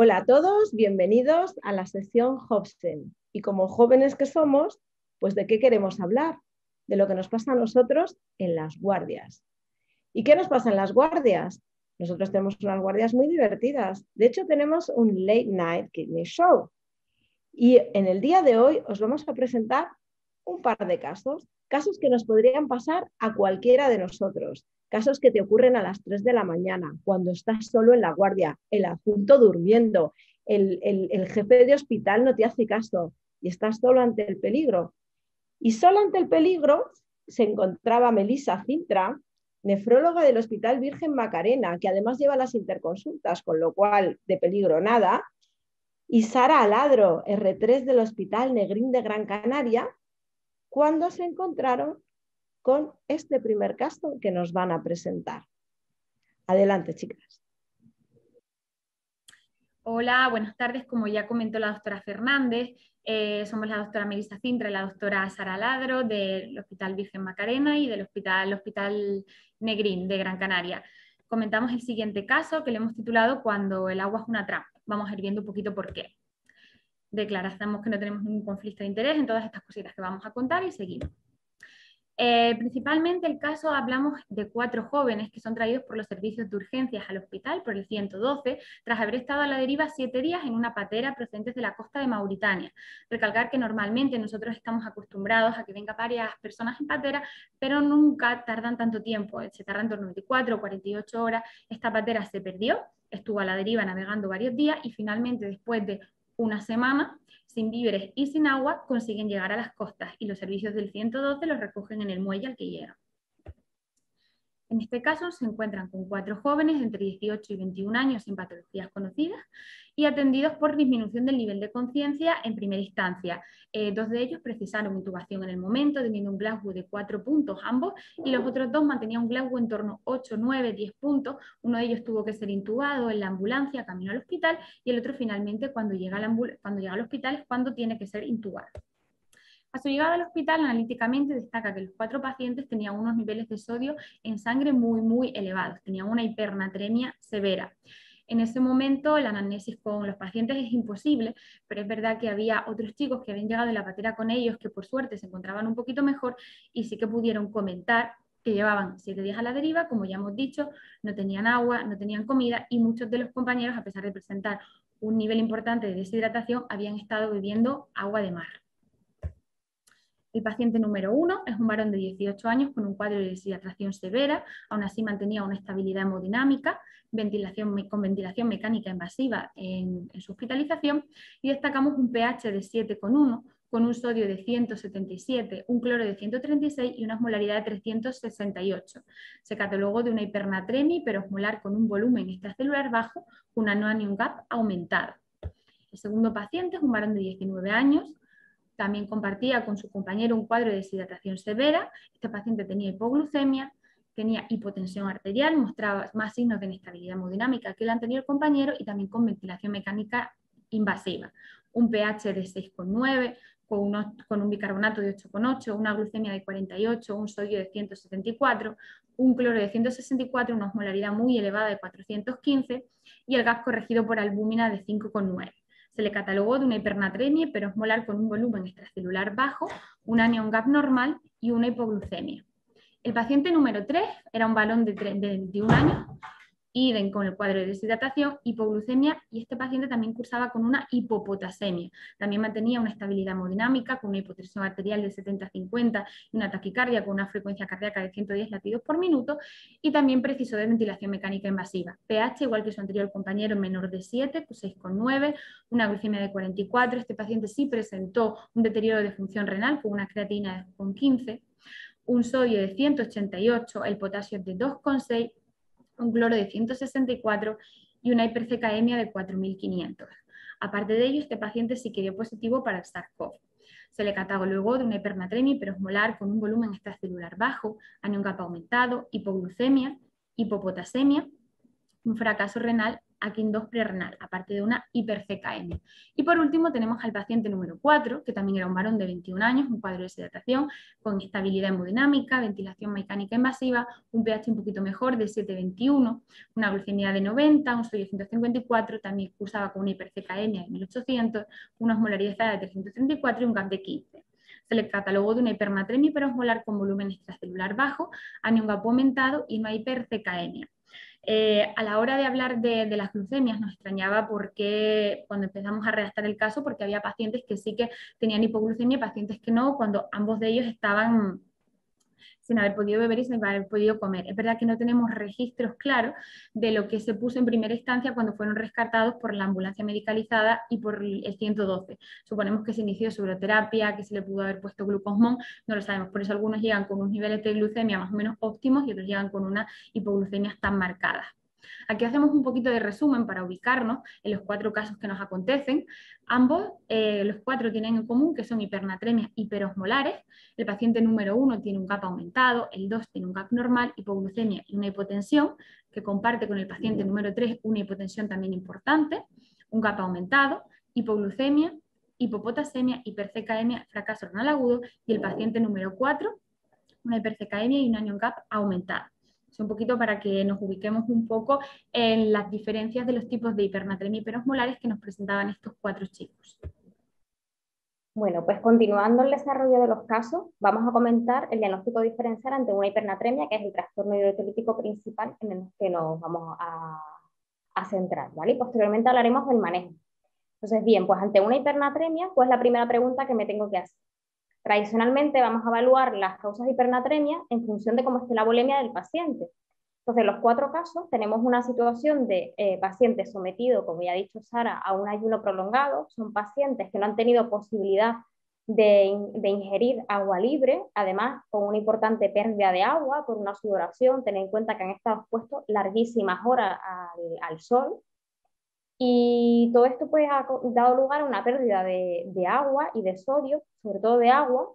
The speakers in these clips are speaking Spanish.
Hola a todos, bienvenidos a la sección Hobson. Y como jóvenes que somos, pues ¿de qué queremos hablar? De lo que nos pasa a nosotros en las guardias. ¿Y qué nos pasa en las guardias? Nosotros tenemos unas guardias muy divertidas. De hecho, tenemos un Late Night Kidney Show. Y en el día de hoy os vamos a presentar un par de casos que nos podrían pasar a cualquiera de nosotros, casos que te ocurren a las 3 de la mañana, cuando estás solo en la guardia, el adjunto durmiendo, el jefe de hospital no te hace caso y estás solo ante el peligro. Y solo ante el peligro se encontraba Melissa Cintra, nefróloga del Hospital Virgen Macarena, que además lleva las interconsultas, con lo cual de peligro nada, y Sara Aladro, R3 del Hospital Negrín de Gran Canaria, cuando se encontraron con este primer caso que nos van a presentar. Adelante, chicas. Hola, buenas tardes. Como ya comentó la doctora Fernández, somos la doctora Melissa Cintra y la doctora Sara Ladro del Hospital Virgen Macarena y del Hospital Negrín de Gran Canaria. Comentamos el siguiente caso que le hemos titulado Cuando el agua es una trampa. Vamos a ir viendo un poquito por qué. Declaramos que no tenemos ningún conflicto de interés en todas estas cositas que vamos a contar y seguimos. Principalmente el caso hablamos de 4 jóvenes que son traídos por los servicios de urgencias al hospital por el 112 tras haber estado a la deriva 7 días en una patera procedentes de la costa de Mauritania. Recalcar que normalmente nosotros estamos acostumbrados a que vengan varias personas en patera, pero nunca tardan tanto tiempo, se tardan en torno a 24 o 48 horas. Esta patera se perdió, estuvo a la deriva navegando varios días y finalmente después de una semana sin víveres y sin agua, consiguen llegar a las costas y los servicios del 112 los recogen en el muelle al que llegan. En este caso se encuentran con 4 jóvenes entre 18 y 21 años sin patologías conocidas y atendidos por disminución del nivel de conciencia en primera instancia. 2 de ellos precisaron intubación en el momento, teniendo un Glasgow de 4 puntos ambos, y los otros 2 mantenían un Glasgow en torno a 8, 9, 10 puntos. Uno de ellos tuvo que ser intubado en la ambulancia camino al hospital y el otro finalmente cuando llega al hospital es cuando tiene que ser intubado. A su llegada al hospital, analíticamente destaca que los 4 pacientes tenían unos niveles de sodio en sangre muy elevados, tenían una hipernatremia severa. En ese momento la anamnesis con los pacientes es imposible, pero es verdad que había otros chicos que habían llegado en la patera con ellos que por suerte se encontraban un poquito mejor y sí que pudieron comentar que llevaban 7 días a la deriva, como ya hemos dicho, no tenían agua, no tenían comida y muchos de los compañeros, a pesar de presentar un nivel importante de deshidratación, habían estado bebiendo agua de mar. El paciente número 1 es un varón de 18 años con un cuadro de deshidratación severa, aún así mantenía una estabilidad hemodinámica, con ventilación mecánica invasiva en su hospitalización, y destacamos un pH de 7,1 con un sodio de 177, un cloro de 136 y una osmolaridad de 368. Se catalogó de una hipernatremia hiperosmolar con un volumen extracelular bajo, una anion gap aumentada. El segundo paciente es un varón de 19 años, también compartía con su compañero un cuadro de deshidratación severa. Este paciente tenía hipoglucemia, tenía hipotensión arterial, mostraba más signos de inestabilidad hemodinámica que el anterior compañero y también con ventilación mecánica invasiva. Un pH de 6,9 con un bicarbonato de 8,8, una glucemia de 48, un sodio de 174, un cloro de 164, una osmolaridad muy elevada de 415 y el gas corregido por albúmina de 5,9. Se le catalogó de una hipernatremia hiperosmolar con un volumen extracelular bajo, un anion gap normal y una hipoglucemia. El paciente número 3 era un varón de 21 años, idem con el cuadro de deshidratación, hipoglucemia, y este paciente también cursaba con una hipopotasemia. También mantenía una estabilidad hemodinámica con una hipotensión arterial de 70-50 y una taquicardia con una frecuencia cardíaca de 110 latidos por minuto, y también precisó de ventilación mecánica invasiva. pH igual que su anterior compañero, menor de 7, 6,9, una glucemia de 44. Este paciente sí presentó un deterioro de función renal con una creatina de 15, un sodio de 188, el potasio de 2,6, un cloro de 164 y una hipercecaemia de 4.500. Aparte de ello, este paciente sí que dio positivo para el SARS-CoV. Se le catalogó de una hipernatremia hiperosmolar con un volumen extracelular bajo, anion gap aumentado, hipoglucemia, hipopotasemia, un fracaso renal AKIN2 prerrenal, aparte de una hiper-CKM. Y por último tenemos al paciente número 4, que también era un varón de 21 años, un cuadro de deshidratación con estabilidad hemodinámica, ventilación mecánica invasiva, un pH un poquito mejor de 7,21, una glucemia de 90, un sodio 154, también cursaba con una hiper-CKM de 1800, una osmolaridad de 334 y un GAP de 15. Se le catalogó de una hipernatremia hiperosmolar con volumen extracelular bajo, anión GAP aumentado y una hiper-CKM. A la hora de hablar de las glucemias nos extrañaba porque cuando empezamos a redactar el caso, porque había pacientes que sí que tenían hipoglucemia y pacientes que no, cuando ambos de ellos estaban sin haber podido beber y sin haber podido comer. Es verdad que no tenemos registros claros de lo que se puso en primera instancia cuando fueron rescatados por la ambulancia medicalizada y por el 112. Suponemos que se inició sobreterapia, que se le pudo haber puesto glucosmón, no lo sabemos. Por eso algunos llegan con unos niveles de glucemia más o menos óptimos y otros llegan con unas hipoglucemias tan marcadas. Aquí hacemos un poquito de resumen para ubicarnos en los 4 casos que nos acontecen. Ambos, los 4 tienen en común que son hipernatremias hiperosmolares. El paciente número 1 tiene un GAP aumentado, el 2 tiene un GAP normal, hipoglucemia y una hipotensión, que comparte con el paciente número 3 una hipotensión también importante, un GAP aumentado, hipoglucemia, hipopotasemia, hiper-CKM, fracaso renal agudo, y el paciente número 4, una hiper-CKM y un anion GAP aumentado. Un poquito para que nos ubiquemos un poco en las diferencias de los tipos de hipernatremia hiperosmolares que nos presentaban estos 4 chicos. Bueno, pues continuando el desarrollo de los casos, vamos a comentar el diagnóstico diferencial ante una hipernatremia, que es el trastorno hidrocolítico principal en el que nos vamos a centrar, ¿vale? Y posteriormente hablaremos del manejo. Entonces, bien, pues ante una hipernatremia, pues la primera pregunta que me tengo que hacer. Tradicionalmente vamos a evaluar las causas de hipernatremia en función de cómo esté la volemia del paciente. Entonces, en los 4 casos tenemos una situación de pacientes sometidos, como ya ha dicho Sara, a un ayuno prolongado. Son pacientes que no han tenido posibilidad de ingerir agua libre, además con una importante pérdida de agua por una sudoración. Tened en cuenta que han estado expuestos larguísimas horas al sol. Y todo esto pues, ha dado lugar a una pérdida de agua y de sodio, sobre todo de agua,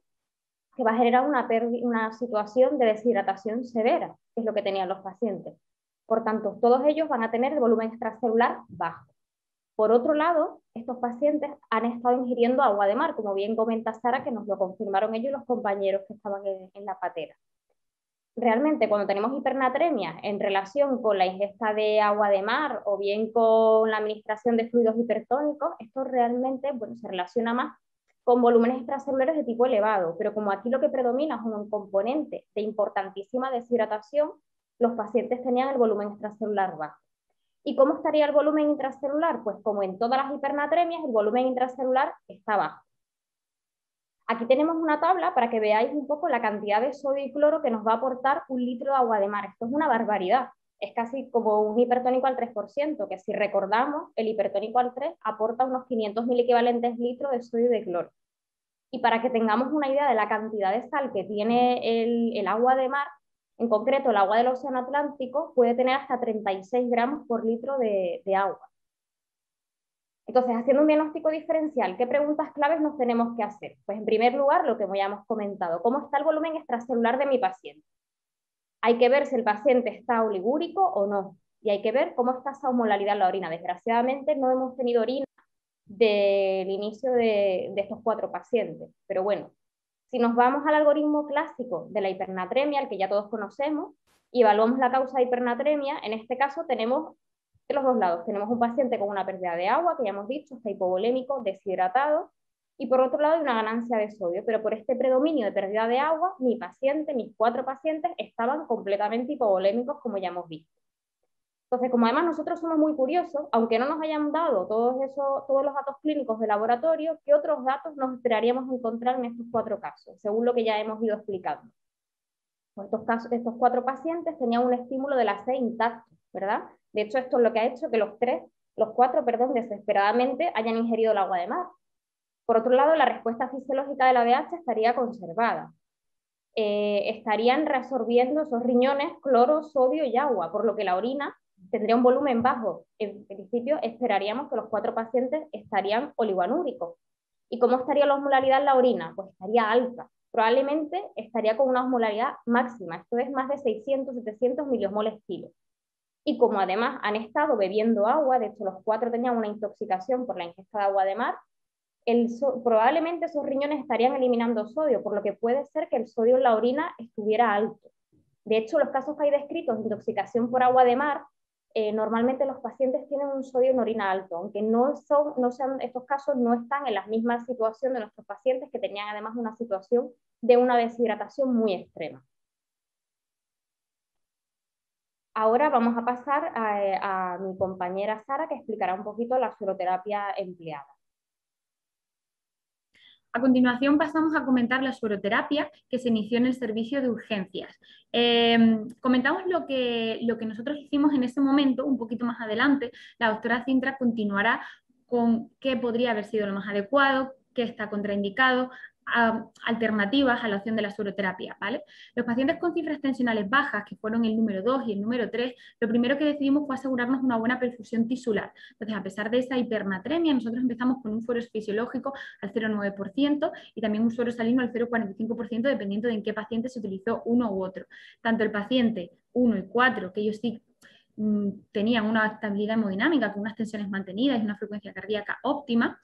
que va a generar una situación de deshidratación severa, que es lo que tenían los pacientes. Por tanto, todos ellos van a tener el volumen extracelular bajo. Por otro lado, estos pacientes han estado ingiriendo agua de mar, como bien comenta Sara, que nos lo confirmaron ellos y los compañeros que estaban en la patera. Realmente, cuando tenemos hipernatremia en relación con la ingesta de agua de mar o bien con la administración de fluidos hipertónicos, esto realmente se relaciona más con volúmenes extracelulares de tipo elevado, pero como aquí lo que predomina es un componente de importantísima deshidratación, los pacientes tenían el volumen extracelular bajo. ¿Y cómo estaría el volumen intracelular? Pues como en todas las hipernatremias, el volumen intracelular está bajo. Aquí tenemos una tabla para que veáis un poco la cantidad de sodio y cloro que nos va a aportar un litro de agua de mar. Esto es una barbaridad. Es casi como un hipertónico al 3%, que si recordamos, el hipertónico al 3 aporta unos 500.000 equivalentes litros de sodio y de cloro. Y para que tengamos una idea de la cantidad de sal que tiene el agua de mar, en concreto el agua del océano Atlántico puede tener hasta 36 gramos por litro de agua. Entonces, haciendo un diagnóstico diferencial, ¿qué preguntas claves nos tenemos que hacer? Pues en primer lugar, lo que ya hemos comentado, ¿cómo está el volumen extracelular de mi paciente? Hay que ver si el paciente está oligúrico o no, y hay que ver cómo está esa osmolaridad en la orina. Desgraciadamente no hemos tenido orina del inicio de estos 4 pacientes, pero bueno, si nos vamos al algoritmo clásico de la hipernatremia, el que ya todos conocemos, y evaluamos la causa de hipernatremia, en este caso tenemos de los 2 lados. Tenemos un paciente con una pérdida de agua, que ya hemos dicho, está hipovolémico, deshidratado, y por otro lado hay una ganancia de sodio, pero por este predominio de pérdida de agua, mi paciente, mis 4 pacientes, estaban completamente hipovolémicos, como ya hemos visto. Entonces, como además nosotros somos muy curiosos, aunque no nos hayan dado todos los datos clínicos de laboratorio, ¿qué otros datos nos esperaríamos encontrar en estos 4 casos? Según lo que ya hemos ido explicando. Pues estos 4 pacientes tenían un estímulo de la C intacto, ¿verdad? De hecho, esto es lo que ha hecho que los 4, desesperadamente hayan ingerido el agua de mar. Por otro lado, la respuesta fisiológica de la ADH estaría conservada. Estarían reabsorbiendo esos riñones cloro, sodio y agua, por lo que la orina tendría un volumen bajo. En principio, esperaríamos que los 4 pacientes estarían oligoanúricos. ¿Y cómo estaría la osmolaridad en la orina? Pues estaría alta. Probablemente estaría con una osmolaridad máxima, esto es más de 600-700 miliosmoles kilo. y como además han estado bebiendo agua, de hecho los 4 tenían una intoxicación por la ingesta de agua de mar, probablemente esos riñones estarían eliminando sodio, por lo que puede ser que el sodio en la orina estuviera alto. De hecho, los casos que hay descritos de intoxicación por agua de mar, normalmente los pacientes tienen un sodio en orina alto, aunque estos casos no están en la misma situación de nuestros pacientes que tenían además una situación de una deshidratación muy extrema. Ahora vamos a pasar a mi compañera Sara, que explicará un poquito la sueroterapia empleada. A continuación pasamos a comentar la sueroterapia que se inició en el servicio de urgencias. Comentamos lo que nosotros hicimos en ese momento, un poquito más adelante. La doctora Cintra continuará con qué podría haber sido lo más adecuado, qué está contraindicado, alternativas a la opción de la sueroterapia, ¿vale? Los pacientes con cifras tensionales bajas, que fueron el número 2 y el número 3, lo primero que decidimos fue asegurarnos una buena perfusión tisular. Entonces, a pesar de esa hipernatremia, nosotros empezamos con un suero fisiológico al 0,9% y también un suero salino al 0,45%, dependiendo de en qué paciente se utilizó uno u otro. Tanto el paciente 1 y 4, que ellos sí tenían una estabilidad hemodinámica con unas tensiones mantenidas y una frecuencia cardíaca óptima,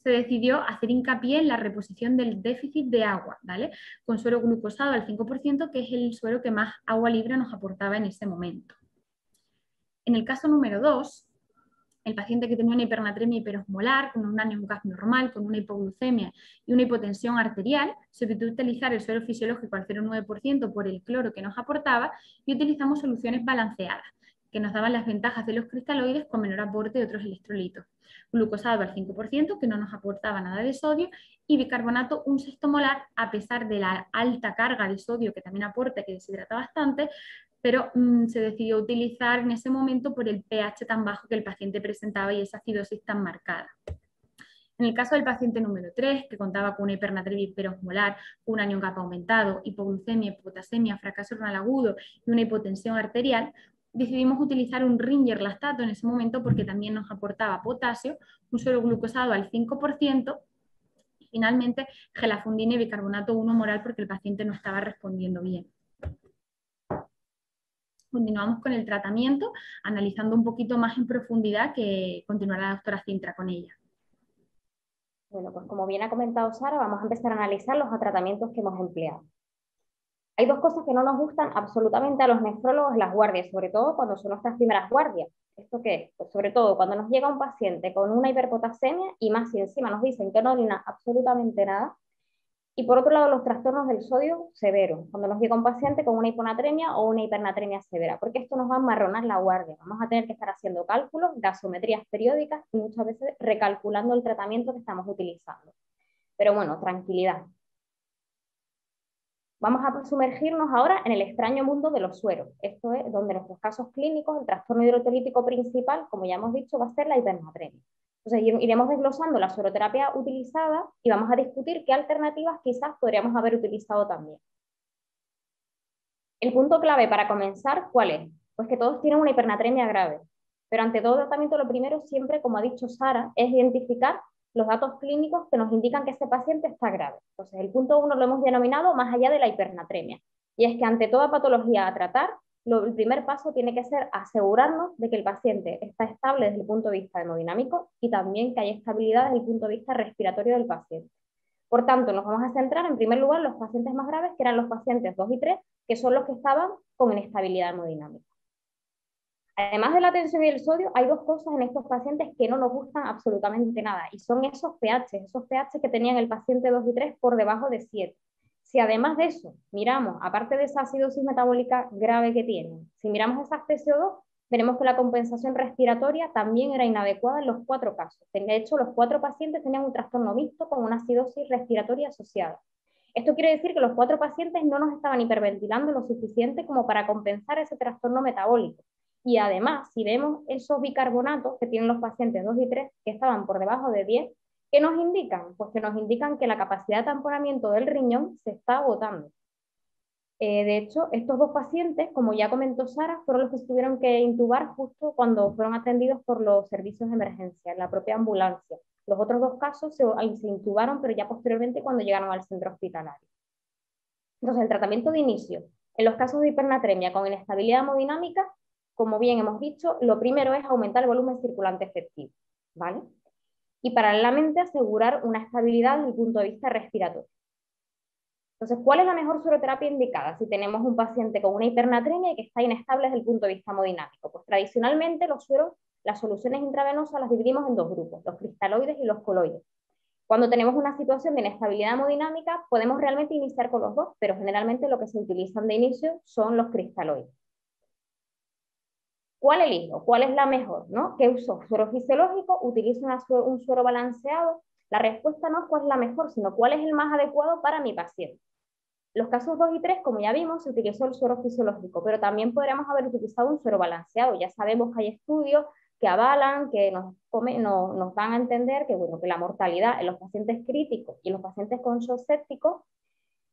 se decidió hacer hincapié en la reposición del déficit de agua, ¿vale? Con suero glucosado al 5%, que es el suero que más agua libre nos aportaba en ese momento. En el caso número 2, el paciente que tenía una hipernatremia hiperosmolar, con un ánimo gas normal, con una hipoglucemia y una hipotensión arterial, se optó utilizar el suero fisiológico al 0,9% por el cloro que nos aportaba y utilizamos soluciones balanceadas, que nos daban las ventajas de los cristaloides con menor aporte de otros electrolitos. Glucosado al 5%, que no nos aportaba nada de sodio, y bicarbonato un sexto molar, a pesar de la alta carga de sodio que también aporta, que deshidrata bastante, pero se decidió utilizar en ese momento por el pH tan bajo que el paciente presentaba y esa acidosis tan marcada. En el caso del paciente número 3, que contaba con una hipernatremia hiperosmolar, un anión kappa aumentado, hipoglucemia, hipotasemia, fracaso renal agudo y una hipotensión arterial, decidimos utilizar un Ringer lactato en ese momento porque también nos aportaba potasio, un suero glucosado al 5%, y finalmente gelafundina y bicarbonato 1 molar porque el paciente no estaba respondiendo bien. Continuamos con el tratamiento, analizando un poquito más en profundidad, que continuará la doctora Cintra con ella. Bueno, pues como bien ha comentado Sara, vamos a empezar a analizar los tratamientos que hemos empleado. Hay dos cosas que no nos gustan absolutamente a los nefrólogos en las guardias, sobre todo cuando son nuestras primeras guardias. ¿Esto qué es? Pues sobre todo cuando nos llega un paciente con una hiperpotasemia y más si encima nos dicen que no orina absolutamente nada. Y por otro lado, los trastornos del sodio severo, cuando nos llega un paciente con una hiponatremia o una hipernatremia severa, porque esto nos va a marronar la guardia. Vamos a tener que estar haciendo cálculos, gasometrías periódicas y muchas veces recalculando el tratamiento que estamos utilizando. Pero bueno, tranquilidad. Vamos a sumergirnos ahora en el extraño mundo de los sueros. Esto es donde en nuestros casos clínicos el trastorno hidrocolítico principal, como ya hemos dicho, va a ser la hipernatremia. Entonces iremos desglosando la sueroterapia utilizada y vamos a discutir qué alternativas quizás podríamos haber utilizado también. El punto clave para comenzar, ¿cuál es? Pues que todos tienen una hipernatremia grave. Pero ante todo tratamiento, lo primero siempre, como ha dicho Sara, es identificar los datos clínicos que nos indican que ese paciente está grave. Entonces, el punto 1 lo hemos denominado más allá de la hipernatremia. Y es que ante toda patología a tratar, el primer paso tiene que ser asegurarnos de que el paciente está estable desde el punto de vista hemodinámico y también que hay estabilidad desde el punto de vista respiratorio del paciente. Por tanto, nos vamos a centrar en primer lugar en los pacientes más graves, que eran los pacientes 2 y 3, que son los que estaban con inestabilidad hemodinámica. Además de la tensión y el sodio, hay dos cosas en estos pacientes que no nos gustan absolutamente nada, y son esos pH que tenían el paciente 2 y 3 por debajo de 7. Si además de eso miramos, aparte de esa acidosis metabólica grave que tienen, si miramos esas TCO2, veremos que la compensación respiratoria también era inadecuada en los 4 casos. De hecho, los 4 pacientes tenían un trastorno mixto con una acidosis respiratoria asociada. Esto quiere decir que los 4 pacientes no nos estaban hiperventilando lo suficiente como para compensar ese trastorno metabólico. Y además, si vemos esos bicarbonatos que tienen los pacientes 2 y 3, que estaban por debajo de 10, ¿qué nos indican? Pues que nos indican que la capacidad de tamponamiento del riñón se está agotando. De hecho, estos 2 pacientes, como ya comentó Sara, fueron los que se tuvieron que intubar justo cuando fueron atendidos por los servicios de emergencia, en la propia ambulancia. Los otros 2 casos se intubaron, pero ya posteriormente cuando llegaron al centro hospitalario. Entonces, el tratamiento de inicio, en los casos de hipernatremia con inestabilidad hemodinámica, como bien hemos dicho, lo primero es aumentar el volumen circulante efectivo, ¿vale? Y paralelamente asegurar una estabilidad desde el punto de vista respiratorio. Entonces, ¿cuál es la mejor sueroterapia indicada si tenemos un paciente con una hipernatremia y que está inestable desde el punto de vista hemodinámico? Pues tradicionalmente los sueros, las soluciones intravenosas las dividimos en dos grupos, los cristaloides y los coloides. Cuando tenemos una situación de inestabilidad hemodinámica, podemos realmente iniciar con los dos, pero generalmente lo que se utilizan de inicio son los cristaloides. ¿Cuál elijo? ¿Cuál es la mejor? ¿No? ¿Qué uso? ¿Suero fisiológico? ¿Utilizo un suero balanceado? La respuesta no es cuál es la mejor, sino cuál es el más adecuado para mi paciente. Los casos 2 y 3, como ya vimos, se utilizó el suero fisiológico, pero también podríamos haber utilizado un suero balanceado. Ya sabemos que hay estudios que avalan, que nos dan a entender que, bueno, que la mortalidad en los pacientes críticos y en los pacientes con shock séptico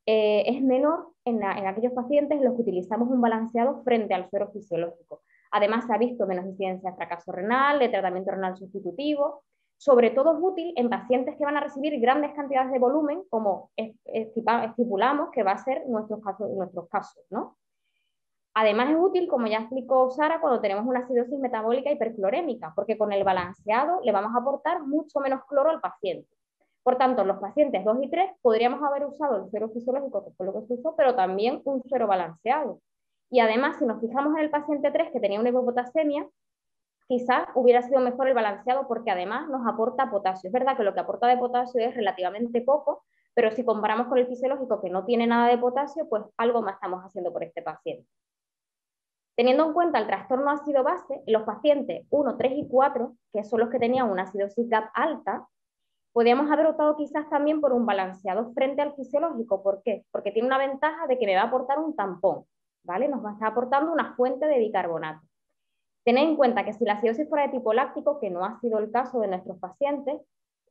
es menor en aquellos pacientes en los que utilizamos un balanceado frente al suero fisiológico. Además, se ha visto menos incidencia de fracaso renal, de tratamiento renal sustitutivo. Sobre todo es útil en pacientes que van a recibir grandes cantidades de volumen, como estipulamos que va a ser nuestros casos, ¿no? Además es útil, como ya explicó Sara, cuando tenemos una acidosis metabólica hiperclorémica, porque con el balanceado le vamos a aportar mucho menos cloro al paciente. Por tanto, en los pacientes 2 y 3 podríamos haber usado el suero fisiológico, que fue lo que se usó, pero también un suero balanceado. Y además, si nos fijamos en el paciente 3 que tenía una hipopotasemia, quizás hubiera sido mejor el balanceado porque además nos aporta potasio. Es verdad que lo que aporta de potasio es relativamente poco, pero si comparamos con el fisiológico que no tiene nada de potasio, pues algo más estamos haciendo por este paciente. Teniendo en cuenta el trastorno ácido base, los pacientes 1, 3 y 4, que son los que tenían una acidosis GAP alta, podríamos haber optado quizás también por un balanceado frente al fisiológico. ¿Por qué? Porque tiene una ventaja de que me va a aportar un tampón, ¿vale? Nos va a estar aportando una fuente de bicarbonato. Tened en cuenta que si la acidosis fuera de tipo láctico, que no ha sido el caso de nuestros pacientes,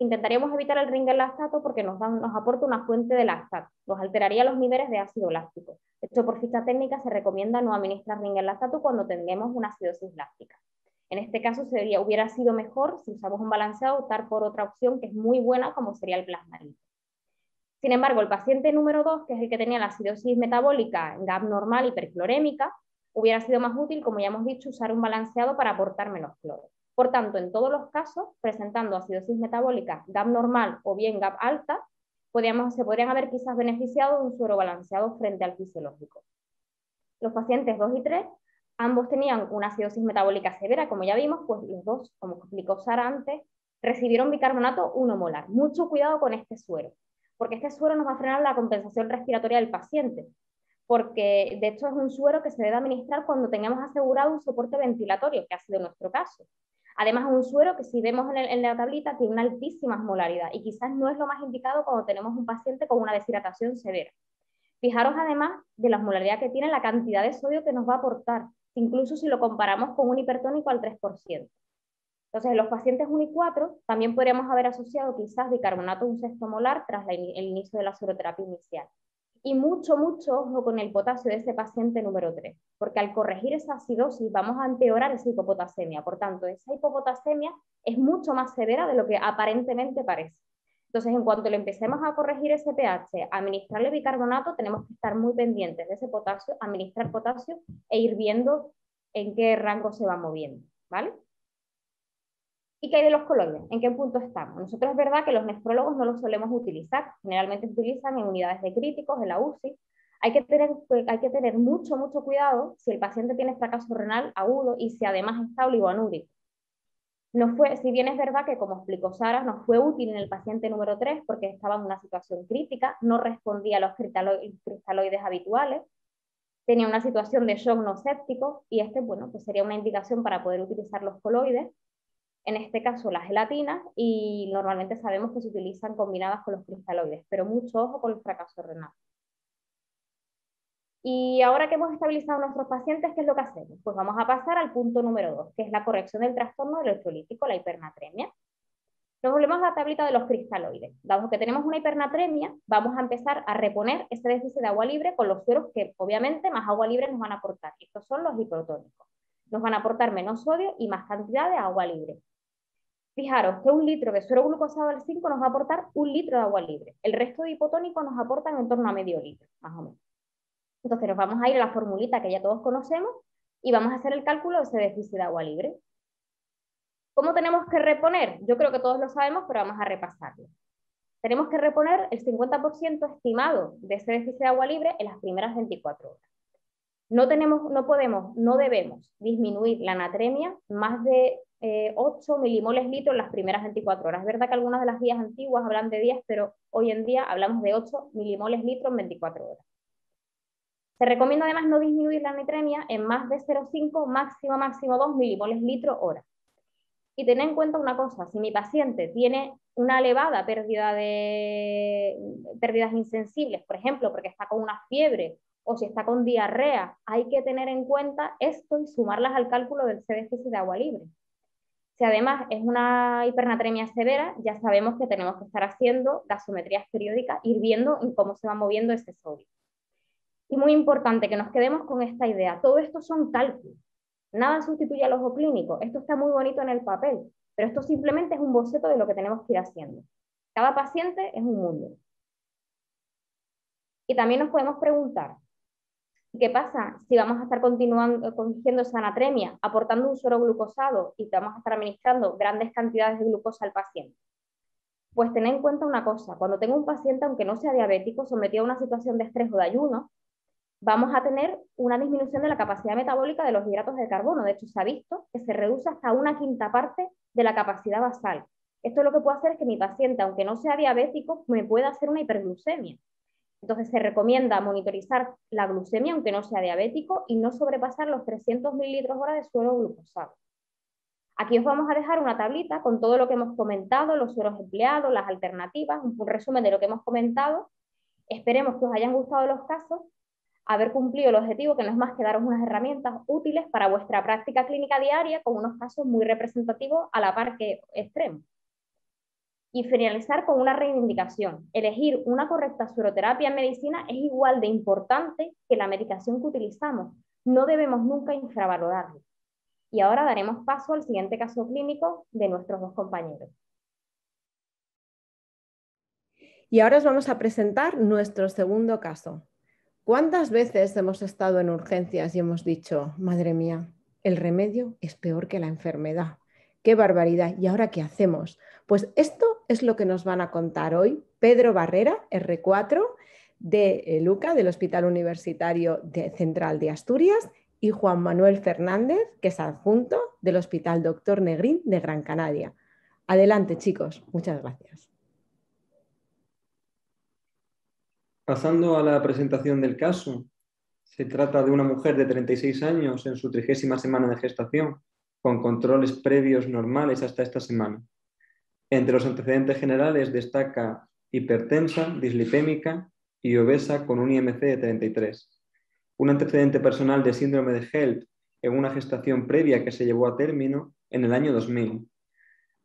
intentaríamos evitar el ringer lactato porque nos aporta una fuente de lactato, nos alteraría los niveles de ácido láctico. De hecho, por ficha técnica se recomienda no administrar ringer lactato cuando tengamos una acidosis láctica. En este caso hubiera sido mejor, si usamos un balanceado, optar por otra opción que es muy buena, como sería el plasmaril. Sin embargo, el paciente número 2, que es el que tenía la acidosis metabólica GAP normal hiperclorémica, hubiera sido más útil, como ya hemos dicho, usar un balanceado para aportar menos cloro. Por tanto, en todos los casos, presentando acidosis metabólica GAP normal o bien GAP alta, se podrían haber quizás beneficiado de un suero balanceado frente al fisiológico. Los pacientes 2 y 3, ambos tenían una acidosis metabólica severa, como ya vimos, pues los dos, como explicó Sara antes, recibieron bicarbonato 1 molar. Mucho cuidado con este suero, porque este suero nos va a frenar la compensación respiratoria del paciente, porque de hecho es un suero que se debe administrar cuando tengamos asegurado un soporte ventilatorio, que ha sido nuestro caso. Además, es un suero que, si vemos en la tablita, tiene una altísima osmolaridad y quizás no es lo más indicado cuando tenemos un paciente con una deshidratación severa. Fijaros además de la osmolaridad que tiene, la cantidad de sodio que nos va a aportar, incluso si lo comparamos con un hipertónico al 3%. Entonces, en los pacientes 1 y 4 también podríamos haber asociado quizás bicarbonato 1/6 molar tras el inicio de la sueroterapia inicial. Y mucho ojo con el potasio de ese paciente número 3, porque al corregir esa acidosis vamos a empeorar esa hipopotasemia. Por tanto, esa hipopotasemia es mucho más severa de lo que aparentemente parece. Entonces, en cuanto le empecemos a corregir ese pH, a administrarle bicarbonato, tenemos que estar muy pendientes de ese potasio, administrar potasio e ir viendo en qué rango se va moviendo, ¿vale? ¿Y qué hay de los coloides? ¿En qué punto estamos? Nosotros es verdad que los nefrólogos no los solemos utilizar, generalmente se utilizan en unidades de críticos, en la UCI. Hay que tener mucho cuidado si el paciente tiene fracaso renal agudo y si además está oligoanúrico. Si bien es verdad que, como explicó Sara, nos fue útil en el paciente número 3 porque estaba en una situación crítica, no respondía a los cristaloides habituales, tenía una situación de shock no séptico y bueno, pues sería una indicación para poder utilizar los coloides, en este caso las gelatinas, y normalmente sabemos que se utilizan combinadas con los cristaloides, pero mucho ojo con el fracaso renal. Y ahora que hemos estabilizado a nuestros pacientes, ¿qué es lo que hacemos? Pues vamos a pasar al punto número 2, que es la corrección del trastorno electrolítico, la hipernatremia. Nos volvemos a la tablita de los cristaloides. Dado que tenemos una hipernatremia, vamos a empezar a reponer ese déficit de agua libre con los sueros que obviamente más agua libre nos van a aportar. Estos son los hipotónicos. Nos van a aportar menos sodio y más cantidad de agua libre. Fijaros que 1 litro de suero glucosado al 5 nos va a aportar 1 litro de agua libre. El resto de hipotónicos nos aportan en torno a medio litro, más o menos. Entonces nos vamos a ir a la formulita que ya todos conocemos, y vamos a hacer el cálculo de ese déficit de agua libre. ¿Cómo tenemos que reponer? Yo creo que todos lo sabemos, pero vamos a repasarlo. Tenemos que reponer el 50% estimado de ese déficit de agua libre en las primeras 24 horas. No debemos disminuir la natremia más de 8 milimoles litros en las primeras 24 horas. Es verdad que algunas de las guías antiguas hablan de 10, pero hoy en día hablamos de 8 milimoles litros en 24 horas. Se recomienda además no disminuir la natremia en más de 0,5, máximo 2 milimoles litros hora. Y tener en cuenta una cosa, si mi paciente tiene una elevada pérdida de pérdidas insensibles, por ejemplo, porque está con una fiebre o si está con diarrea, hay que tener en cuenta esto y sumarlas al cálculo del déficit de agua libre. Si además es una hipernatremia severa, ya sabemos que tenemos que estar haciendo gasometrías periódicas, ir viendo en cómo se va moviendo ese sodio. Y muy importante que nos quedemos con esta idea, todo esto son cálculos. Nada sustituye al ojo clínico. Esto está muy bonito en el papel, pero esto simplemente es un boceto de lo que tenemos que ir haciendo. Cada paciente es un mundo. Y también nos podemos preguntar, ¿qué pasa si vamos a estar corrigiendo esa natremia, aportando un suero glucosado y vamos a estar administrando grandes cantidades de glucosa al paciente? Pues tened en cuenta una cosa, cuando tengo un paciente, aunque no sea diabético, sometido a una situación de estrés o de ayuno, vamos a tener una disminución de la capacidad metabólica de los hidratos de carbono. De hecho, se ha visto que se reduce hasta 1/5 parte de la capacidad basal. Esto lo que puede hacer es que mi paciente, aunque no sea diabético, me pueda hacer una hiperglucemia. Entonces, se recomienda monitorizar la glucemia, aunque no sea diabético, y no sobrepasar los 300 mililitros hora de suero glucosado. Aquí os vamos a dejar una tablita con todo lo que hemos comentado, los sueros empleados, las alternativas, un resumen de lo que hemos comentado. Esperemos que os hayan gustado los casos, haber cumplido el objetivo, que no es más que daros unas herramientas útiles para vuestra práctica clínica diaria con unos casos muy representativos a la par que extremos. Y finalizar con una reivindicación. Elegir una correcta sueroterapia en medicina es igual de importante que la medicación que utilizamos. No debemos nunca infravalorarlo. Y ahora daremos paso al siguiente caso clínico de nuestros dos compañeros. Y ahora os vamos a presentar nuestro segundo caso. ¿Cuántas veces hemos estado en urgencias y hemos dicho, madre mía, el remedio es peor que la enfermedad? ¡Qué barbaridad! ¿Y ahora qué hacemos? Pues esto es lo que nos van a contar hoy Pedro Barrera, R4, de LUCA, del Hospital Universitario Central de Asturias, y Juan Manuel Fernández, que es adjunto del Hospital Dr. Negrín de Gran Canaria. Adelante, chicos. Muchas gracias. Pasando a la presentación del caso, se trata de una mujer de 36 años en su 30ª semana de gestación, con controles previos normales hasta esta semana. Entre los antecedentes generales destaca hipertensa, dislipémica y obesa con un IMC de 33. Un antecedente personal de síndrome de HELLP en una gestación previa que se llevó a término en el año 2000.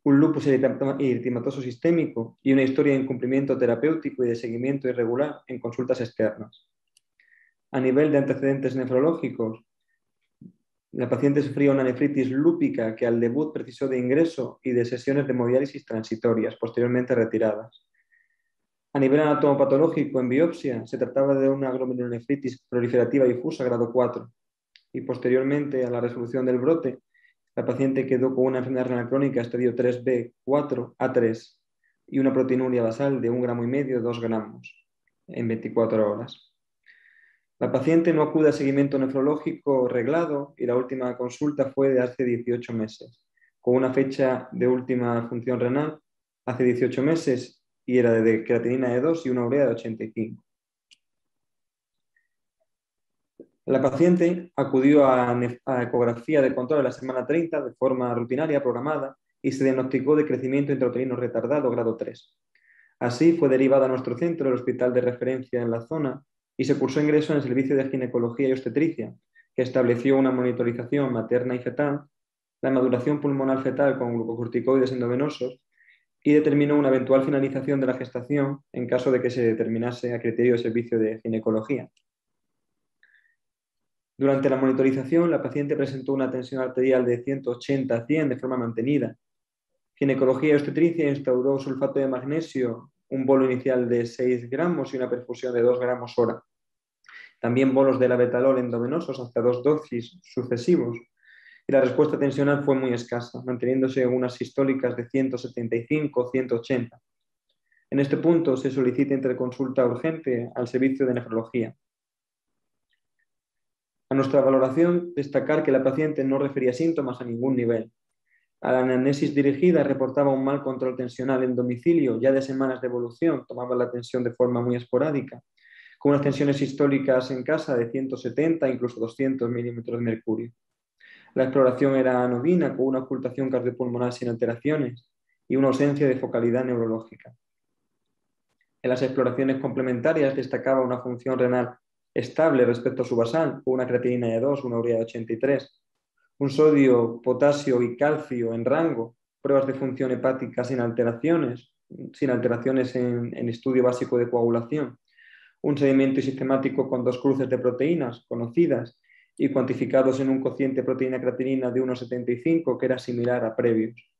Un lupus eritematoso sistémico y una historia de incumplimiento terapéutico y de seguimiento irregular en consultas externas. A nivel de antecedentes nefrológicos, la paciente sufría una nefritis lúpica que al debut precisó de ingreso y de sesiones de hemodiálisis transitorias, posteriormente retiradas. A nivel anatomopatológico, en biopsia, se trataba de una glomerulonefritis proliferativa difusa grado 4 y posteriormente a la resolución del brote, la paciente quedó con una enfermedad renal crónica estadio 3B, 4, A3 y una proteinuria basal de 1,5 gramos, 2 gramos en 24 horas. La paciente no acude a seguimiento nefrológico reglado y la última consulta fue de hace 18 meses, con una fecha de última función renal hace 18 meses y era de creatinina de 2 y una urea de 85. La paciente acudió a ecografía de control a la semana 30 de forma rutinaria programada y se diagnosticó de crecimiento intrauterino retardado grado 3. Así fue derivada a nuestro centro, el hospital de referencia en la zona, y se cursó ingreso en el servicio de ginecología y obstetricia, que estableció una monitorización materna y fetal, la maduración pulmonar fetal con glucocorticoides endovenosos y determinó una eventual finalización de la gestación en caso de que se determinase a criterio de servicio de ginecología. Durante la monitorización, la paciente presentó una tensión arterial de 180/100 de forma mantenida. Ginecología y obstetricia instauró sulfato de magnesio, un bolo inicial de 6 gramos y una perfusión de 2 gramos hora. también bolos de labetalol endovenosos hasta 2 dosis sucesivos, y la respuesta tensional fue muy escasa, manteniéndose unas sistólicas de 175 o 180. En este punto se solicita interconsulta urgente al servicio de nefrología. A nuestra valoración, destacar que la paciente no refería síntomas a ningún nivel. A la anamnesis dirigida reportaba un mal control tensional en domicilio, ya de semanas de evolución, tomaba la tensión de forma muy esporádica, con unas tensiones sistólicas en casa de 170, incluso 200 milímetros de mercurio. La exploración era anodina, con una ocultación cardiopulmonar sin alteraciones y una ausencia de focalidad neurológica. En las exploraciones complementarias destacaba una función renal estable respecto a su basal, con una creatinina de 2, una urea de 83, un sodio, potasio y calcio en rango, pruebas de función hepática sin alteraciones en estudio básico de coagulación, un seguimiento sistemático con 2 cruces de proteínas conocidas y cuantificados en un cociente proteína-creatinina de 1,75 que era similar a previos.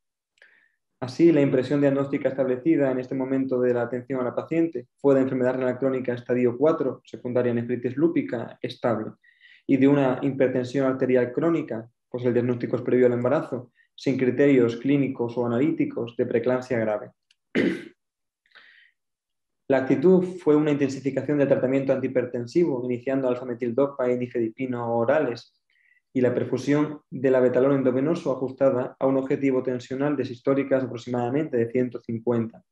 Así, la impresión diagnóstica establecida en este momento de la atención a la paciente fue de enfermedad renal crónica estadio 4, secundaria nefritis lúpica, estable, y de una hipertensión arterial crónica, pues el diagnóstico es previo al embarazo, sin criterios clínicos o analíticos de preeclampsia grave. La actitud fue una intensificación del tratamiento antihipertensivo, iniciando alfametildopa y nifedipino orales, y la perfusión de labetalol endovenoso ajustada a un objetivo tensional de sistólicas aproximadamente de 150.